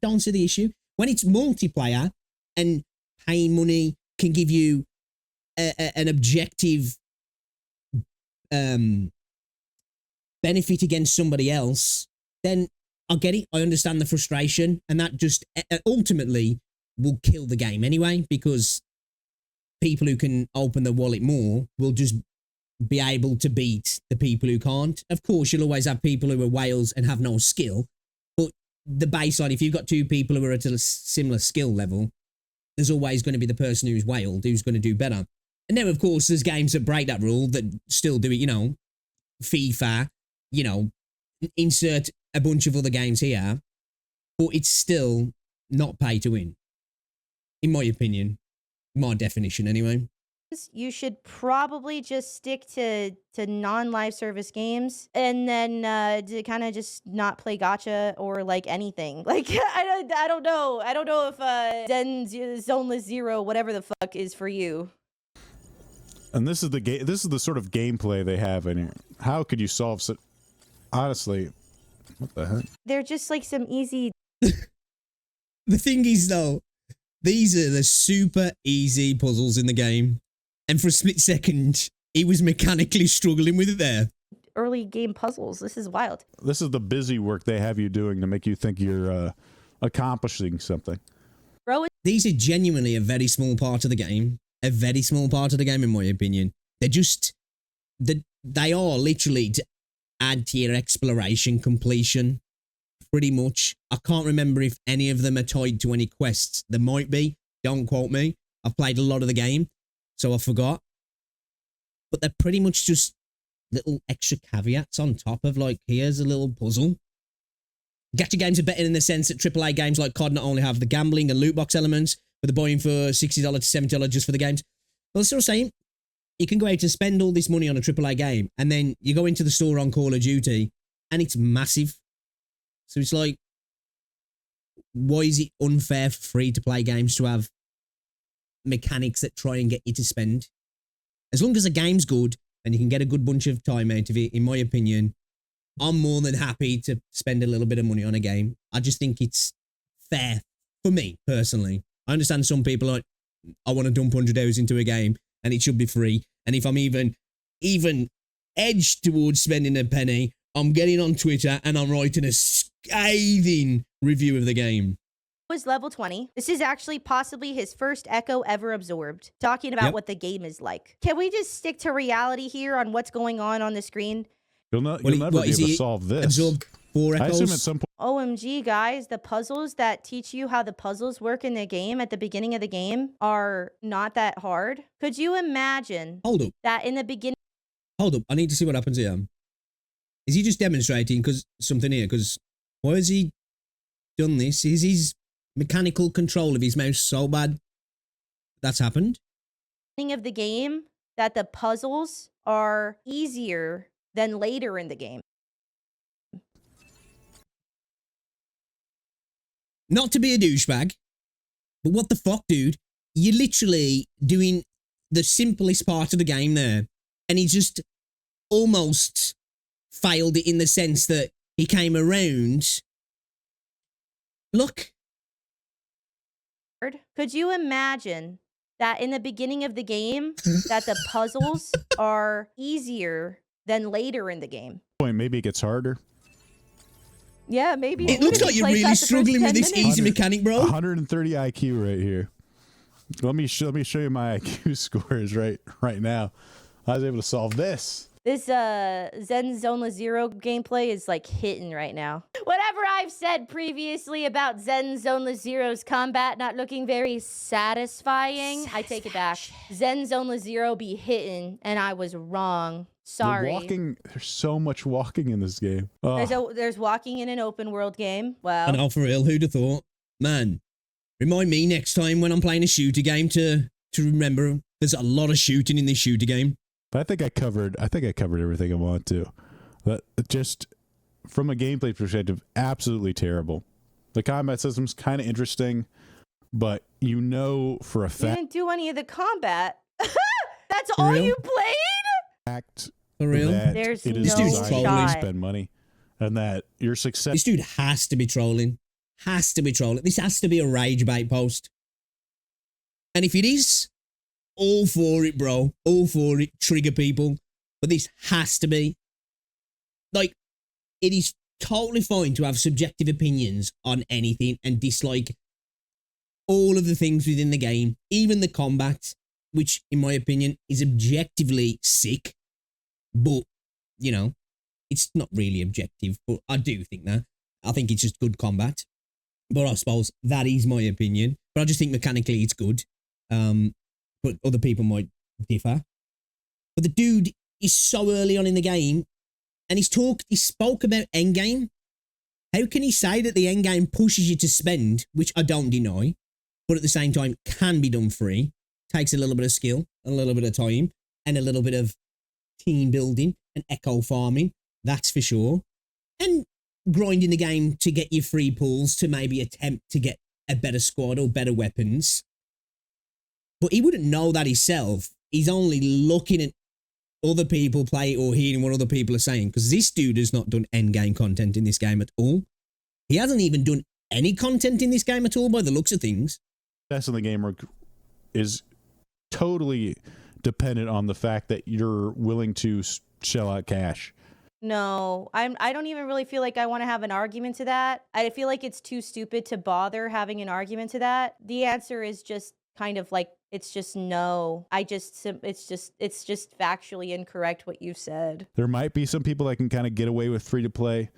don't see the issue. When it's multiplayer and paying money can give you an objective benefit against somebody else, then I get it. I understand the frustration, and that just ultimately will kill the game anyway, because people who can open their wallet more will just be able to beat the people who can't. Of course, you'll always have people who are whales and have no skill, but the baseline, if you've got two people who are at a similar skill level, there's always going to be the person who's whaled who's going to do better. And now, of course, there's games that break that rule that still do it, you know, FIFA, you know, insert a bunch of other games here, but it's still not pay to win, in my opinion, my definition anyway. you should probably just stick to non-live service games, and then to kind of just not play gacha or like anything. Like I don't know if Zen Zoneless Zero, whatever the fuck, is for you. And this is the game. This is the sort of gameplay they have in here. How could you solve such? Honestly, what the heck? They're just like some easy. The thing is, though, these are the super easy puzzles in the game. And for a split second, he was mechanically struggling with it there. Early game puzzles. This is wild. This is the busy work they have you doing to make you think you're accomplishing something. Bro, These are genuinely a very small part of the game. A very small part of the game, in my opinion. They're just... They are literally to add to your exploration completion. Pretty much. I can't remember if any of them are tied to any quests. There might be. Don't quote me. I've played a lot of the game, so I forgot. But they're pretty much just little extra caveats on top of, like, here's a little puzzle. Gacha games are better in the sense that AAA games like COD not only have the gambling and loot box elements, but they're buying for $60 to $70 just for the games. Well, that's what I'm saying. You can go out and spend all this money on a AAA game, and then you go into the store on Call of Duty, and it's massive. So it's like, why is it unfair for free-to-play games to have mechanics that try and get you to spend? As long as the game's good and you can get a good bunch of time out of it, in my opinion, I'm more than happy to spend a little bit of money on a game. I just think it's fair for me, personally. I understand some people are like, I want to dump 100 hours into a game and it should be free. And if I'm even edged towards spending a penny, I'm getting on Twitter and I'm writing a scathing review of the game. was level 20. This is actually possibly his first echo ever absorbed. Talking about Yep. what the game is like. Can we just stick to reality here on what's going on the screen? You'll never be able to solve this. Absorbed 4 I echoes? assume at some point. OMG, guys, the puzzles that teach you how the puzzles work in the game at the beginning of the game are not that hard. Could you imagine Hold up. that in the beginning? Hold up. I need to see what happens here. Is he just demonstrating something here? Because why has he done this? Is his mechanical control of his mouse so bad that's happened? Of the game, that the puzzles are easier than later in the game. Not to be a douchebag, but what the fuck, dude? You're literally doing the simplest part of the game there, and he just almost failed it in the sense that he came around. Look. Could you imagine that in the beginning of the game, that the puzzles are easier than later in the game? Maybe it gets harder. Yeah, maybe. It looks like you're really struggling with this easy mechanic, bro. 130 IQ right here. Let me show you my IQ scores right now. I was able to solve this. This Zen Zone Zero gameplay is like hitting right now. Whatever I've said previously about Zen Zone Zero's combat not looking very satisfying, I take it back. Zen Zone Zero be hitting, and I was wrong. Sorry. There's so much walking in this game. Oh. There's walking in an open world game. Wow. I know, for real. Who'd have thought? Man, remind me next time when I'm playing a shooter game to remember there's a lot of shooting in this shooter game. But I think I covered everything I want to. But just from a gameplay perspective, absolutely terrible. The combat system's kind of interesting, but you know for a You fact. didn't do any of the combat. That's For all real? you played? For real? That There's it is no designed to shot. spend money, and that your success. This dude has to be trolling. Has to be trolling. This has to be a rage bait post. And if it is, all for it, bro. All for it. Trigger people. But this has to be. Like, it is totally fine to have subjective opinions on anything and dislike all of the things within the game, even the combat, which, in my opinion, is objectively sick. But, you know, it's not really objective, but I do think that. I think it's just good combat. But I suppose that is my opinion. But I just think mechanically it's good. But other people might differ. But the dude is so early on in the game, and he spoke about endgame. How can he say that the endgame pushes you to spend, which I don't deny, but at the same time can be done free? Takes a little bit of skill, a little bit of time, and a little bit of team building and echo farming, that's for sure. And grinding the game to get your free pulls to maybe attempt to get a better squad or better weapons. But he wouldn't know that himself. He's only looking at other people play or hearing what other people are saying, because this dude has not done endgame content in this game at all. He hasn't even done any content in this game at all by the looks of things. Success in the game is totally dependent on the fact that you're willing to shell out cash. No, I don't even really feel like I want to have an argument to that. I feel like it's too stupid to bother having an argument to that. The answer is just kind of like, it's just no. It's just factually incorrect what you said. There might be some people that can kind of get away with free to play,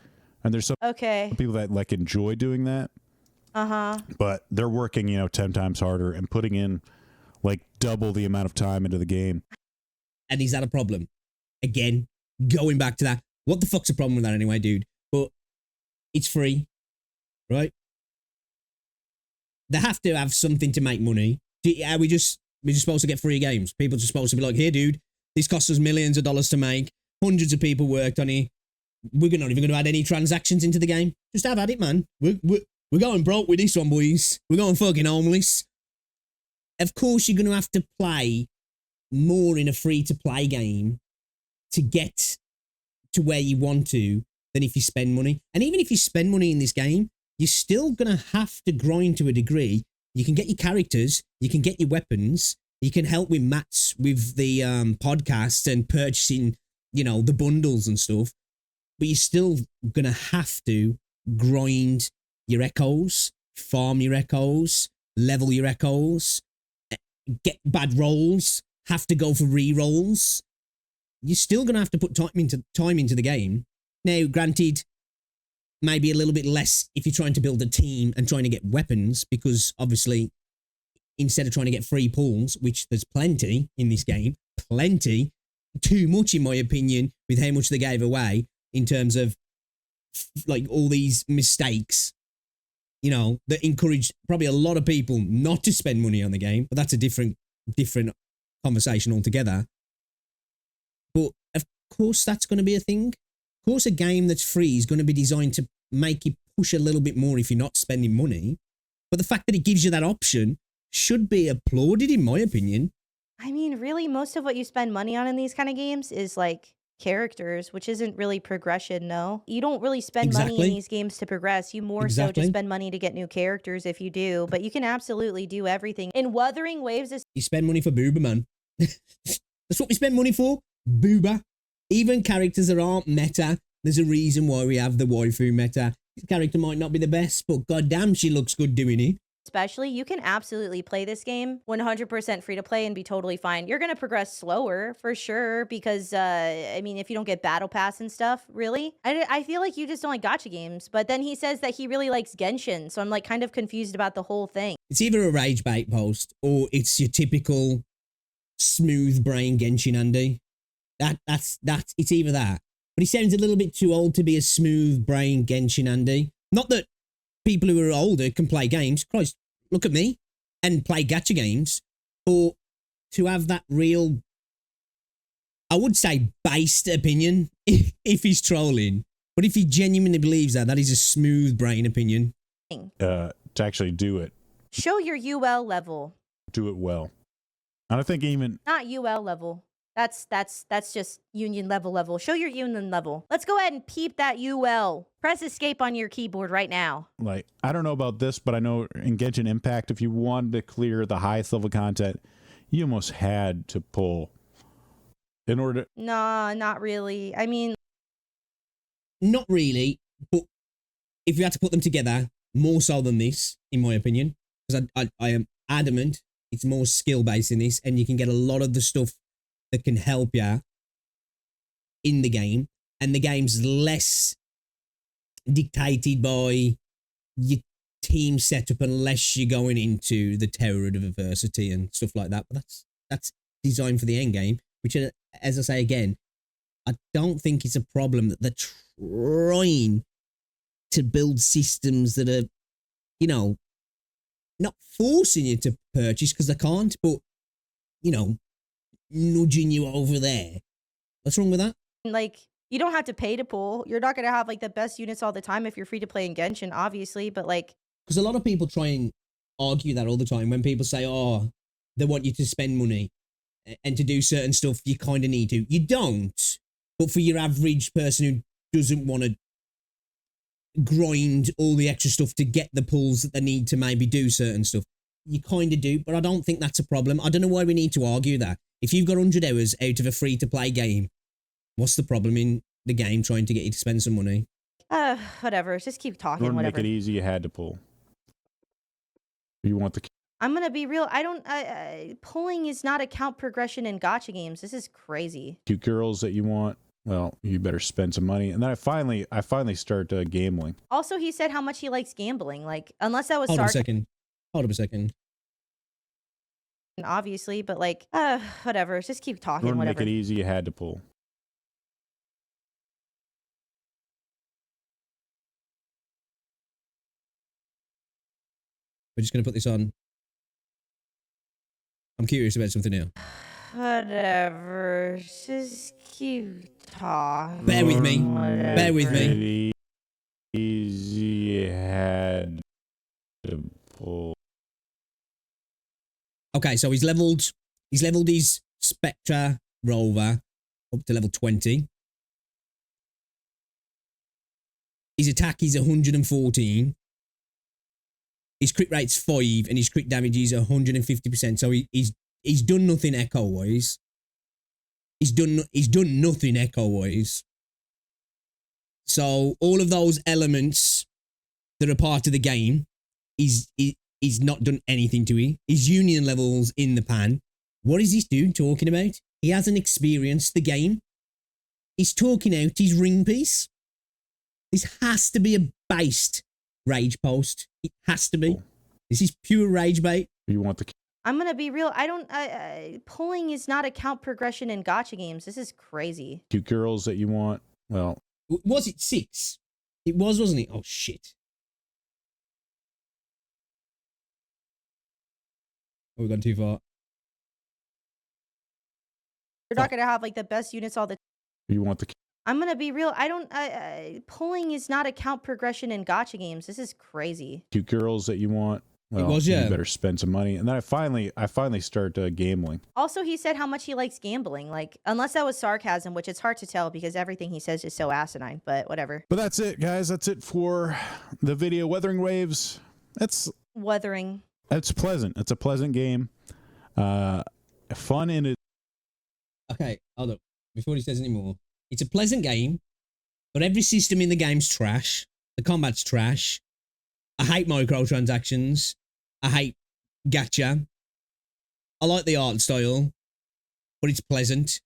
and there's some people that like enjoy doing that. But they're working, 10 times harder and putting in like double the amount of time into the game. And is that a problem? Again, going back to that, what the fuck's the problem with that anyway, dude? But it's free, right? They have to have something to make money. Are we just supposed to get free games? People just supposed to be like, here, dude, this costs us millions of dollars to make. Hundreds of people worked on it. We're not even going to add any transactions into the game. Just have at it, man. We're going broke with this one, boys. We're going fucking homeless. Of course, you're going to have to play more in a free-to-play game to get to where you want to than if you spend money. And even if you spend money in this game, you're still going to have to grind to a degree. You can get your characters, you can get your weapons, you can help with mats with the podcast and purchasing, the bundles and stuff. But you're still going to have to grind your echoes farm your echoes, level your echoes, get bad rolls, have to go for re-rolls. You're still going to have to put time into the game. Now, granted, maybe a little bit less if you're trying to build a team and trying to get weapons, because obviously, instead of trying to get free pulls, which there's plenty in this game, plenty, too much in my opinion, with how much they gave away in terms of like all these mistakes, you know, that encouraged probably a lot of people not to spend money on the game, but that's a different conversation altogether. But of course that's going to be a thing. Of course a game that's free is going to be designed to make you push a little bit more if you're not spending money. But the fact that it gives you that option should be applauded, in my opinion. I mean, really, most of what you spend money on in these kind of games is like characters, which isn't really progression, no? You don't really spend money in Exactly. these games to progress. You more so Exactly. just spend money to get new characters if you do, but you can absolutely do everything. In Wuthering Waves, You spend money for booba, man. That's what we spend money for. Booba. Even characters that aren't meta, there's a reason why we have the waifu meta. This character might not be the best, but goddamn, she looks good doing it. especially, you can absolutely play this game 100% free to play and be totally fine. You're going to progress slower for sure because, I mean, if you don't get battle pass and stuff, really, I feel like you just don't like gacha games. But then he says that he really likes Genshin. So I'm like kind of confused about the whole thing. It's either a rage bait post or it's your typical smooth brain Genshin Andy. That's it's either that. But he sounds a little bit too old to be a smooth brain Genshin Andy. Not that people who are older can play games. Christ, look at me and play gacha games. Or to have that real, I would say based opinion if he's trolling. But if he genuinely believes that is a smooth brain opinion. To actually do it Show your UL level. well. I don't think even Not UL level. That's just union level. Show your union level. Let's go ahead and peep that UL. Press escape on your keyboard right now. like, I don't know about this, but I know in Genshin Impact, if you wanted to clear the highest level content, you almost had to pull in order. Nah, not really. I mean, Not really, but if you had to put them together, more so than this, in my opinion, because I am adamant it's more skill based in this, and you can get a lot of the stuff that can help you in the game, and the game's less dictated by your team setup unless you're going into the terror of adversity and stuff like that. But that's designed for the end game, which, as I say again, I don't think it's a problem that they're trying to build systems that are, you know, not forcing you to purchase because they can't, but, you know, nudging you over there. What's wrong with that? like, you don't have to pay to pull. You're not going to have like the best units all the time if you're free to play in Genshin, obviously, but like, Because a lot of people try and argue that all the time when people say, oh, they want you to spend money and to do certain stuff you kind of need to. You don't. But for your average person who doesn't want to grind all the extra stuff to get the pulls that they need to maybe do certain stuff, you kind of do. But I don't think that's a problem. I don't know why we need to argue that. If you've got 100 hours out of a free-to-play game, what's the problem in the game trying to get you to spend some money? whatever. Just keep In talking, order to make whatever. it easy, you had to pull. You want the I'm going to be real. Pulling is not a count progression in gacha games. This is crazy. cute girls that you want. Well, you better spend some money. And then I finally start gambling. Also, he said how much he likes gambling. Like, unless that was Hold up a sarcasm, second. Hold up a second. obviously, but like, whatever. Just keep In talking, order to make whatever. it easy, you had to pull. We're just going to put this on. I'm curious about something now. Whatever. Just keep talking. Bear with me. Whatever. Bear with me. Pretty easy, you had to pull. Okay, so he's leveled his Spectra Rover up to level 20. His attack is 114. His crit rate's 5 and his crit damage is 150%. So he's done nothing echo wise. He's done nothing echo wise. So all of those elements that are part of the game, he's not done anything to it. His union level's in the pan. What is this dude talking about? He hasn't experienced the game. He's talking out his ring piece. This has to be a based rage post. It has to be. This is pure rage bait. You want the I'm gonna be real. I don't. Pulling is not a count progression in gacha games. This is crazy. cute girls that you want. Well, Was it 6? It was, wasn't it? Oh, shit. Oh, we've gone too far. You're not gonna have like the best units all the. you want the I'm gonna be real. I don't. Pulling is not a count progression in gacha games. This is crazy. cute girls that you want. Well, was, yeah. you better spend some money. And then I finally start gambling. Also, he said how much he likes gambling. Like, unless that was sarcasm, which it's hard to tell because everything he says is so asinine. But whatever. But that's it, guys. That's it for the video. Wuthering Waves. Wuthering. It's pleasant. It's a pleasant game. Fun in it. Okay, hold up. Before he says any more. It's a pleasant game, but every system in the game's trash. The combat's trash. I hate microtransactions. I hate gacha. I like the art style, but it's pleasant.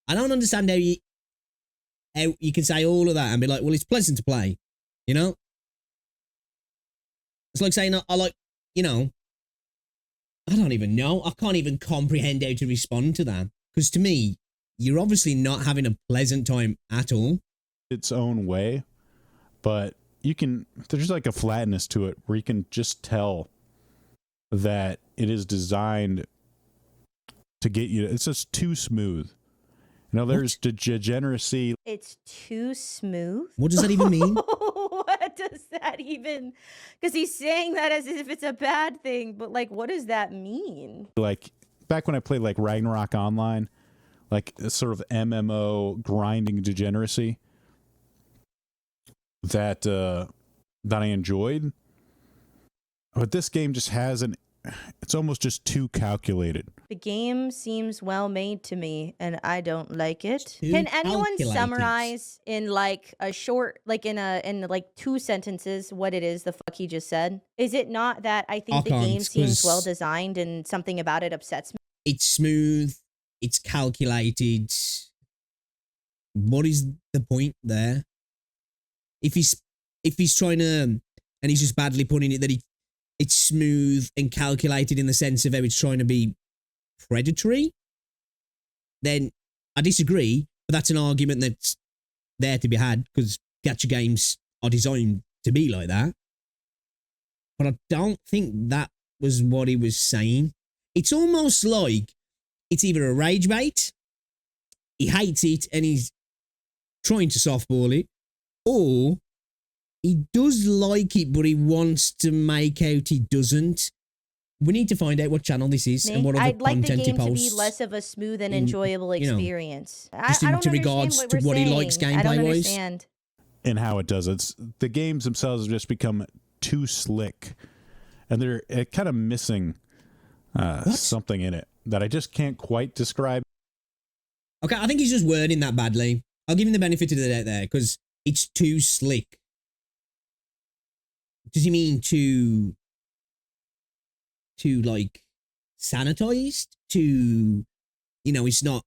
I don't understand how you can say all of that and be like, well, it's pleasant to play. You know? It's like saying, I like, you know, I don't even know. I can't even comprehend how to respond to that. Because to me, you're obviously not having a pleasant time at all. Its own way, but there's like a flatness to it where you can just tell that it is designed to get you. It's just too smooth. You know, there's degeneracy. It's too smooth. What does that even mean? What does that even? Because he's saying that as if it's a bad thing, but like, what does that mean? Like back when I played like Ragnarok Online, like a sort of MMO grinding degeneracy that I enjoyed. But this game just it's almost just too calculated. The game seems well made to me, and I don't like it. Too Can anyone calculated. summarize in like a short, like in like 2 sentences, what it is the fuck he just said? Is it not that I think the can't, game seems 'cause well designed and something about it upsets me? It's smooth. It's calculated. What is the point there? If he's trying to, and he's just badly putting it that it's smooth and calculated in the sense of how it's trying to be predatory, then I disagree. But that's an argument that's there to be had because gacha games are designed to be like that. But I don't think that was what he was saying. It's almost like it's either a rage bait, he hates it and he's trying to softball it, or he does like it, but he wants to make out he doesn't. We need to find out what channel this is and what other I'd like the content he game to be posts. less of a smooth and in, enjoyable you know, experience. just I don't in understand regards what to we're what he saying. likes I don't gameplay-wise. understand. And how it does it. The games themselves have just become too slick, and they're kind of missing something in it that I just can't quite describe. Okay, I think he's just wording that badly. I'll give him the benefit of the doubt there because it's too slick. Does he mean too like sanitized? You know, it's not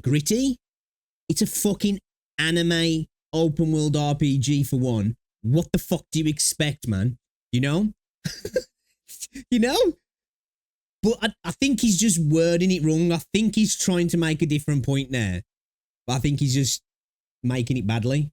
gritty. It's a fucking anime open world RPG for one. What the fuck do you expect, man? You know? You know? But I think he's just wording it wrong. I think he's trying to make a different point there. But I think he's just making it badly.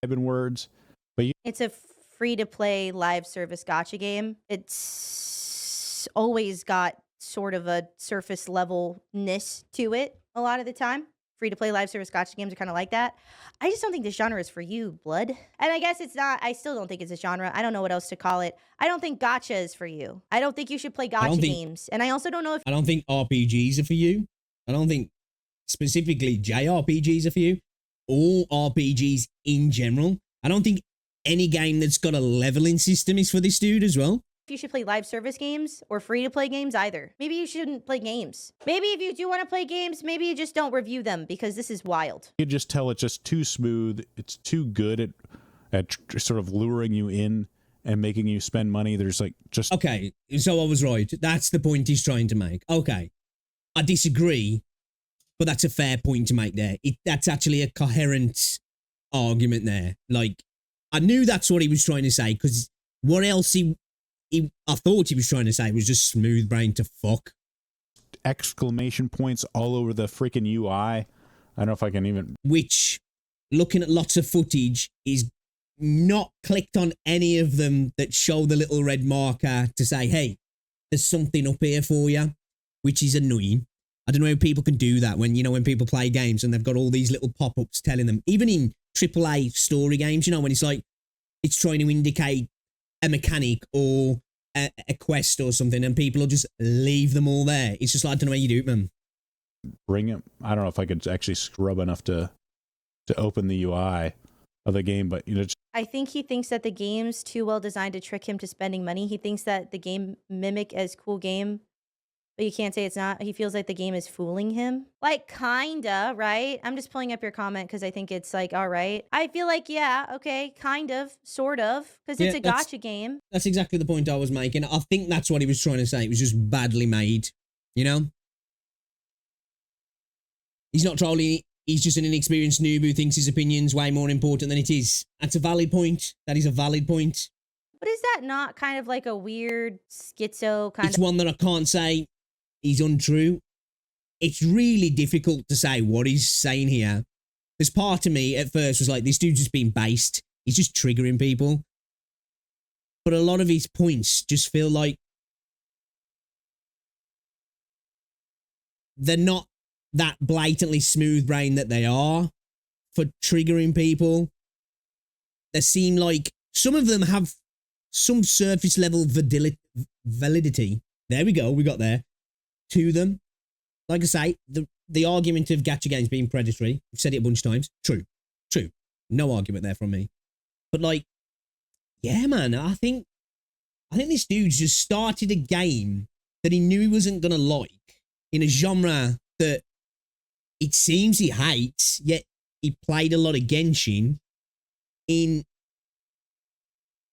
In words, but It's a free-to-play live service gacha game. It's always got sort of a surface levelness to it a lot of the time. Free-to-play live service gacha games are kind of like that. I just don't think this genre is for you, Blood. And I guess it's not. I still don't think it's a genre. I don't know what else to call it. I don't think gacha is for you. I don't think you should play gacha games. And I also don't know if... I don't think RPGs are for you. I don't think specifically JRPGs are for you. All RPGs in general. I don't think any game that's got a leveling system is for this dude as well. you should play live service games or free-to-play games either. Maybe you shouldn't play games. Maybe if you do want to play games, maybe you just don't review them because this is wild. You just tell it's just too smooth. It's too good at sort of luring you in and making you spend money. There's like just Okay, so I was right. That's the point he's trying to make. Okay, I disagree, but that's a fair point to make there. That's actually a coherent argument there. Like, I knew that's what he was trying to say, because what else I thought he was trying to say was just smooth brain to fuck. exclamation points all over the freaking UI. I don't know if I can even. Which, looking at lots of footage, is not clicked on any of them that show the little red marker to say, hey, there's something up here for you, which is annoying. I don't know how people can do that when, when people play games and they've got all these little pop-ups telling them, even in AAA story games, when it's like, it's trying to indicate a mechanic or a quest or something, and people will just leave them all there. It's just like, I don't know how you do it, man. Bring it. I don't know if I could actually scrub enough to open the UI of the game, but I think he thinks that the game's too well designed to trick him to spending money. He thinks that the game mimic as cool game, but you can't say it's not. He feels like the game is fooling him. Like, kinda, right? I'm just pulling up your comment because I think it's like, all right. I feel like, yeah, okay, kind of, sort of, because it's a gacha game. That's exactly the point I was making. I think that's what he was trying to say. It was just badly made, He's not trolling. He's just an inexperienced noob who thinks his opinion's way more important than it is. That's a valid point. That is a valid point. But is that not kind of like a weird schizo kind It's one that I can't say is untrue. It's really difficult to say what he's saying here. Because part of me at first was like, this dude's just being based. He's just triggering people. But a lot of his points just feel like they're not that blatantly smooth brain that they are for triggering people. They seem like some of them have some surface level validity. There we go. We got there. To them. Like I say, the argument of gacha games being predatory, I've said it a bunch of times. True. No argument there from me. But like, yeah, man, I think this dude's just started a game that he knew he wasn't going to like in a genre that it seems he hates, yet he played a lot of Genshin in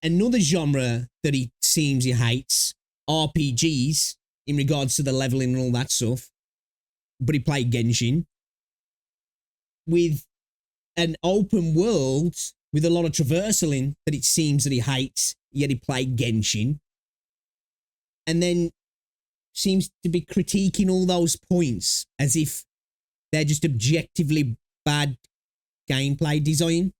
another genre that he seems he hates, RPGs, in regards to the leveling and all that stuff. But he played Genshin with an open world with a lot of traversaling that it seems that he hates, yet he played Genshin. And then seems to be critiquing all those points as if they're just objectively bad gameplay design.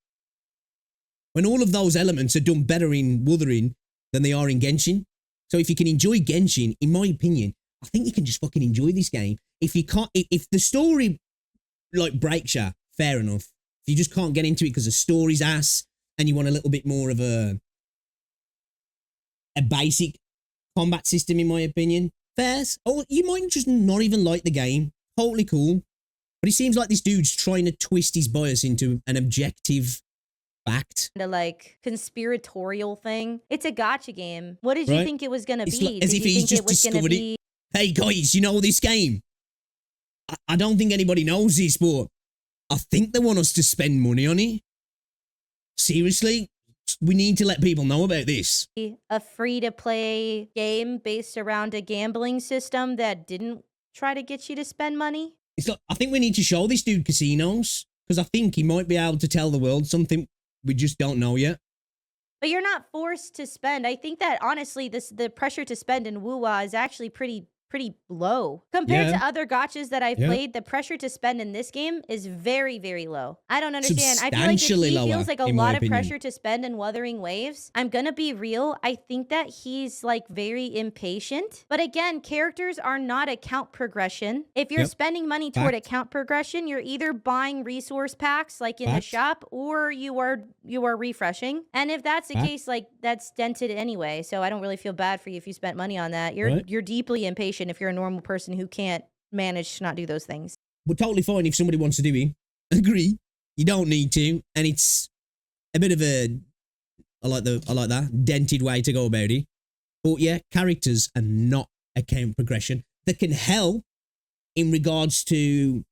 When all of those elements are done better in Wuthering than they are in Genshin. So if you can enjoy Genshin, in my opinion, I think you can just fucking enjoy this game. If you can't, if the story like breaks you, fair enough. If you just can't get into it because the story's ass and you want a little bit more of a basic combat system, in my opinion, fairs. Or you might just not even like the game. Totally cool. But it seems like this dude's trying to twist his bias into an objective fact. The like conspiratorial thing. It's a gacha game. What did you think it was gonna be? Like, as if he's just discovered it. Hey guys, you know this game? I don't think anybody knows this, but I think they want us to spend money on it. Seriously, we need to let people know about this. A free-to-play game based around a gambling system that didn't try to get you to spend money? It's like, I think we need to show this dude casinos, because I think he might be able to tell the world something we just don't know yet. But you're not forced to spend. I think that honestly, the pressure to spend in Wuwa is actually pretty low compared to other gachas that I've played. The pressure to spend in this game is very, very low. I don't understand. I feel like if he feels like a lot of pressure to spend in Wuthering Waves, I'm gonna be real. I think that he's like very impatient. But again, characters are not account progression. If you're spending money toward account progression, you're either buying resource packs like in the shop, or you are refreshing. And if that's the case, like that's dented anyway. So I don't really feel bad for you if you spent money on that. You're deeply impatient if you're a normal person who can't manage to not do those things. But totally fine if somebody wants to do it. Agree. You don't need to. And it's a bit of a, I like that, dented way to go about it. But yeah, characters are not account progression. That can help in regards to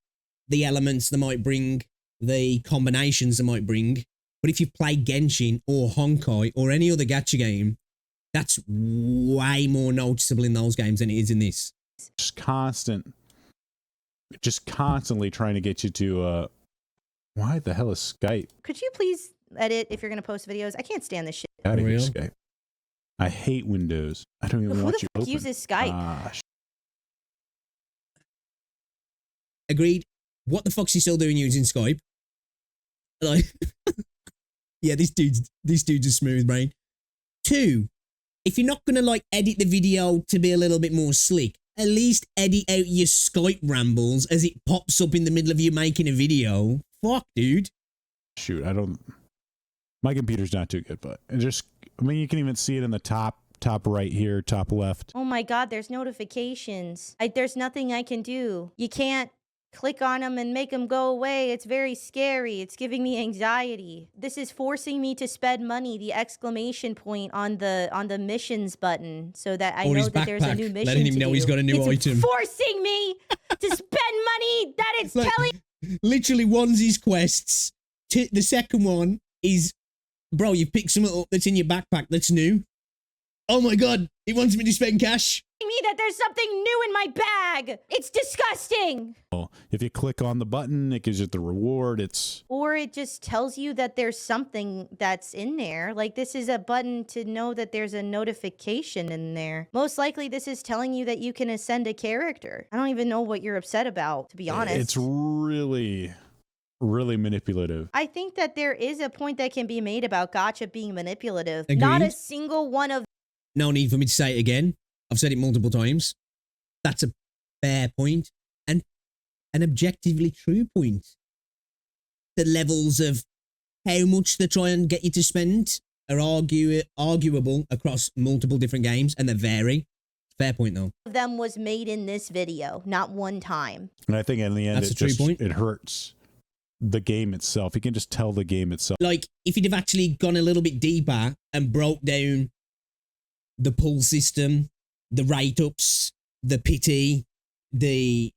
the elements they might bring, the combinations they might bring. But if you play Genshin or Honkai or any other gacha game, that's way more noticeable in those games than it is in this. Just constantly trying to get you to why the hell is Skype? Could you please edit if you're going to post videos? I can't stand this shit. Out of here, real? Skype. I hate Windows. I don't even Who want the you fuck open. uses Skype? Agreed. What the fuck's he still doing using Skype? Like, yeah, this dude's a smooth brain. 2, if you're not gonna like edit the video to be a little bit more slick, at least edit out your Skype rambles as it pops up in the middle of you making a video. Fuck, dude. Shoot, my computer's not too good, but I mean, you can even see it in the top right here, top left. Oh my god, there's notifications. There's nothing I can do. You can't click on them and make them go away. It's very scary. It's giving me anxiety. This is forcing me to spend money, the exclamation point on the missions button, so that I Or know his that there's a new backpack, mission letting him to know do. he's got a new It's item. forcing me to spend money that it's Like, telling. literally, one's his quests. The second one is, bro, you picked something up that's in your backpack that's new. Oh my god, it wants me to spend cash. Me that there's something new in my bag. It's disgusting. If you click on the button, it gives you the reward. Or it just tells you that there's something that's in there. Like, this is a button to know that there's a notification in there. Most likely this is telling you that you can ascend a character. I don't even know what you're upset about, to be honest. It's really, really manipulative. I think that there is a point that can be made about gacha being manipulative. Agreed. Not a single one of No need for me to say it again. I've said it multiple times. That's a fair point and an objectively true point. The levels of how much they try and get you to spend are arguable across multiple different games, and they vary. Fair point, though. them was made in this video. Not one time. And I think in the end, That's a true point. it hurts the game itself. You can just tell the game itself. Like, if you'd have actually gone a little bit deeper and broke down the pull system, the rate ups, the pity, the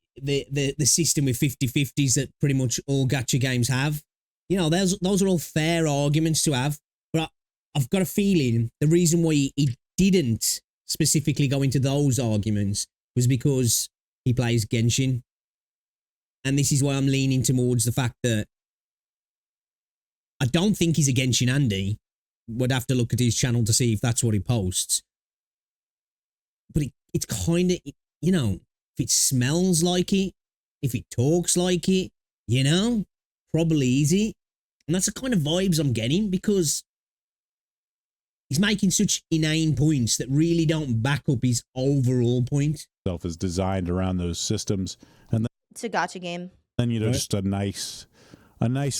system with 50-50s that pretty much all gacha games have, you know, those are all fair arguments to have. But I've got a feeling the reason why he didn't specifically go into those arguments was because he plays Genshin. And this is why I'm leaning towards the fact that I don't think he's a Genshin Andy. Would have to look at his channel to see if that's what he posts. But it's kind of, you know, if it smells like it, if it talks like it, you know, probably easy. And that's the kind of vibes I'm getting, because he's making such inane points that really don't back up his overall point. Itself is designed around those systems, and It's a gacha game. then you know, Right. just a nice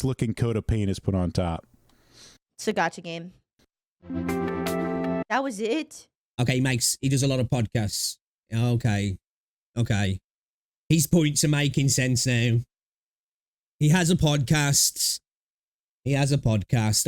looking coat of paint is put on top. It's a gacha game. That was it. Okay, he does a lot of podcasts. Okay. His points are making sense now. He has a podcast. I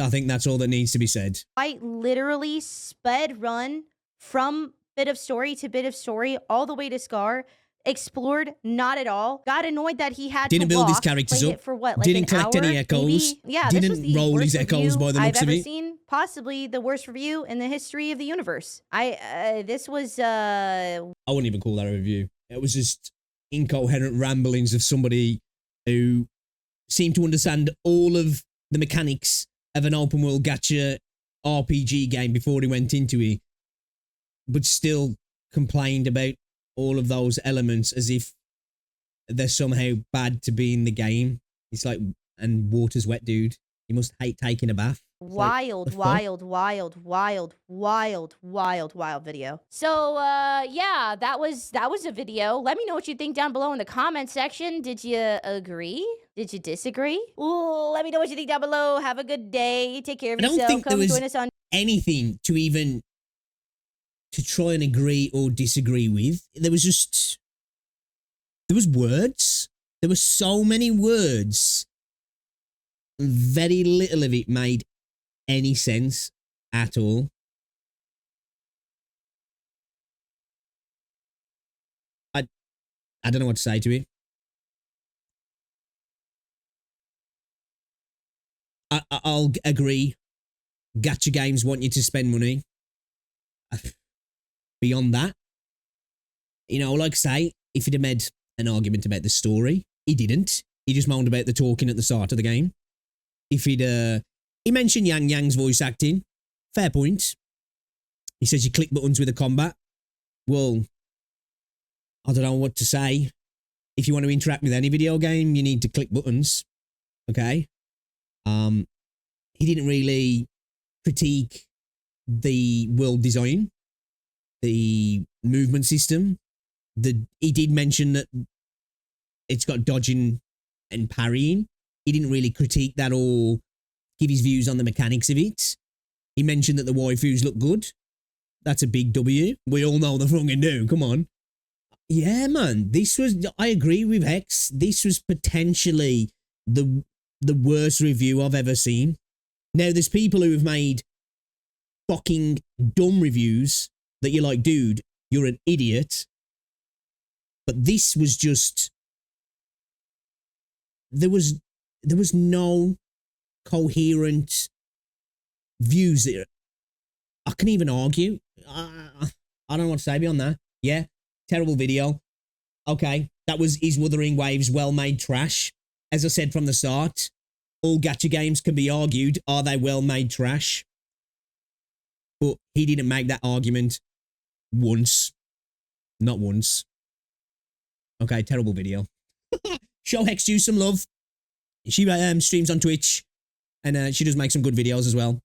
think that's all that needs to be said. I literally sped run from bit of story to bit of story all the way to Scar. Explored not at all. Got annoyed that he had Didn't to build his walk. characters Played up. it for what? Like Didn't an collect hour, any echoes. maybe? Yeah, this was Didn't the roll worst his echoes review by the I've looks of ever it. seen. Possibly the worst review in the history of the universe. This was I wouldn't even call that a review. It was just incoherent ramblings of somebody who seemed to understand all of the mechanics of an open world gacha RPG game before he went into it, but still complained about all of those elements as if they're somehow bad to be in the game. It's like, and water's wet, dude. You must hate taking a bath. It's like, wild, the fuck? wild video. So yeah, that was a video. Let me know what you think down below in the comment section. Did you agree? Did you disagree? Ooh, let me know what you think down below. Have a good day. Take care of I don't yourself. think there Come was join us on anything to even to try and agree or disagree with. There was words. There were so many words. Very little of it made any sense at all. I don't know what to say to it. I'll agree. Gacha games want you to spend money. Beyond that, you know, like I say, if he'd have made an argument about the story, he didn't. He just moaned about the talking at the start of the game. If he mentioned Yang Yang's voice acting. Fair point. He says you click buttons with the combat. Well, I don't know what to say. If you want to interact with any video game, you need to click buttons. Okay. He didn't really critique the world design, the movement system. He did mention that it's got dodging and parrying. He didn't really critique that or give his views on the mechanics of it. He mentioned that the waifus look good. That's a big W. We all know the fucking do. Come on. Yeah, man. I agree with Hex. This was potentially the worst review I've ever seen. Now, there's people who have made fucking dumb reviews that you're like, dude, you're an idiot. But this was just... There was no coherent views there. I can even argue. I don't know what to say beyond that. Yeah, terrible video. Okay, that was Is Wuthering Waves well-made trash? As I said from the start, all gacha games can be argued, are they well-made trash? But he didn't make that argument once. Not once. Okay, terrible video. Show HexJuice some love. She streams on Twitch, and she does make some good videos as well.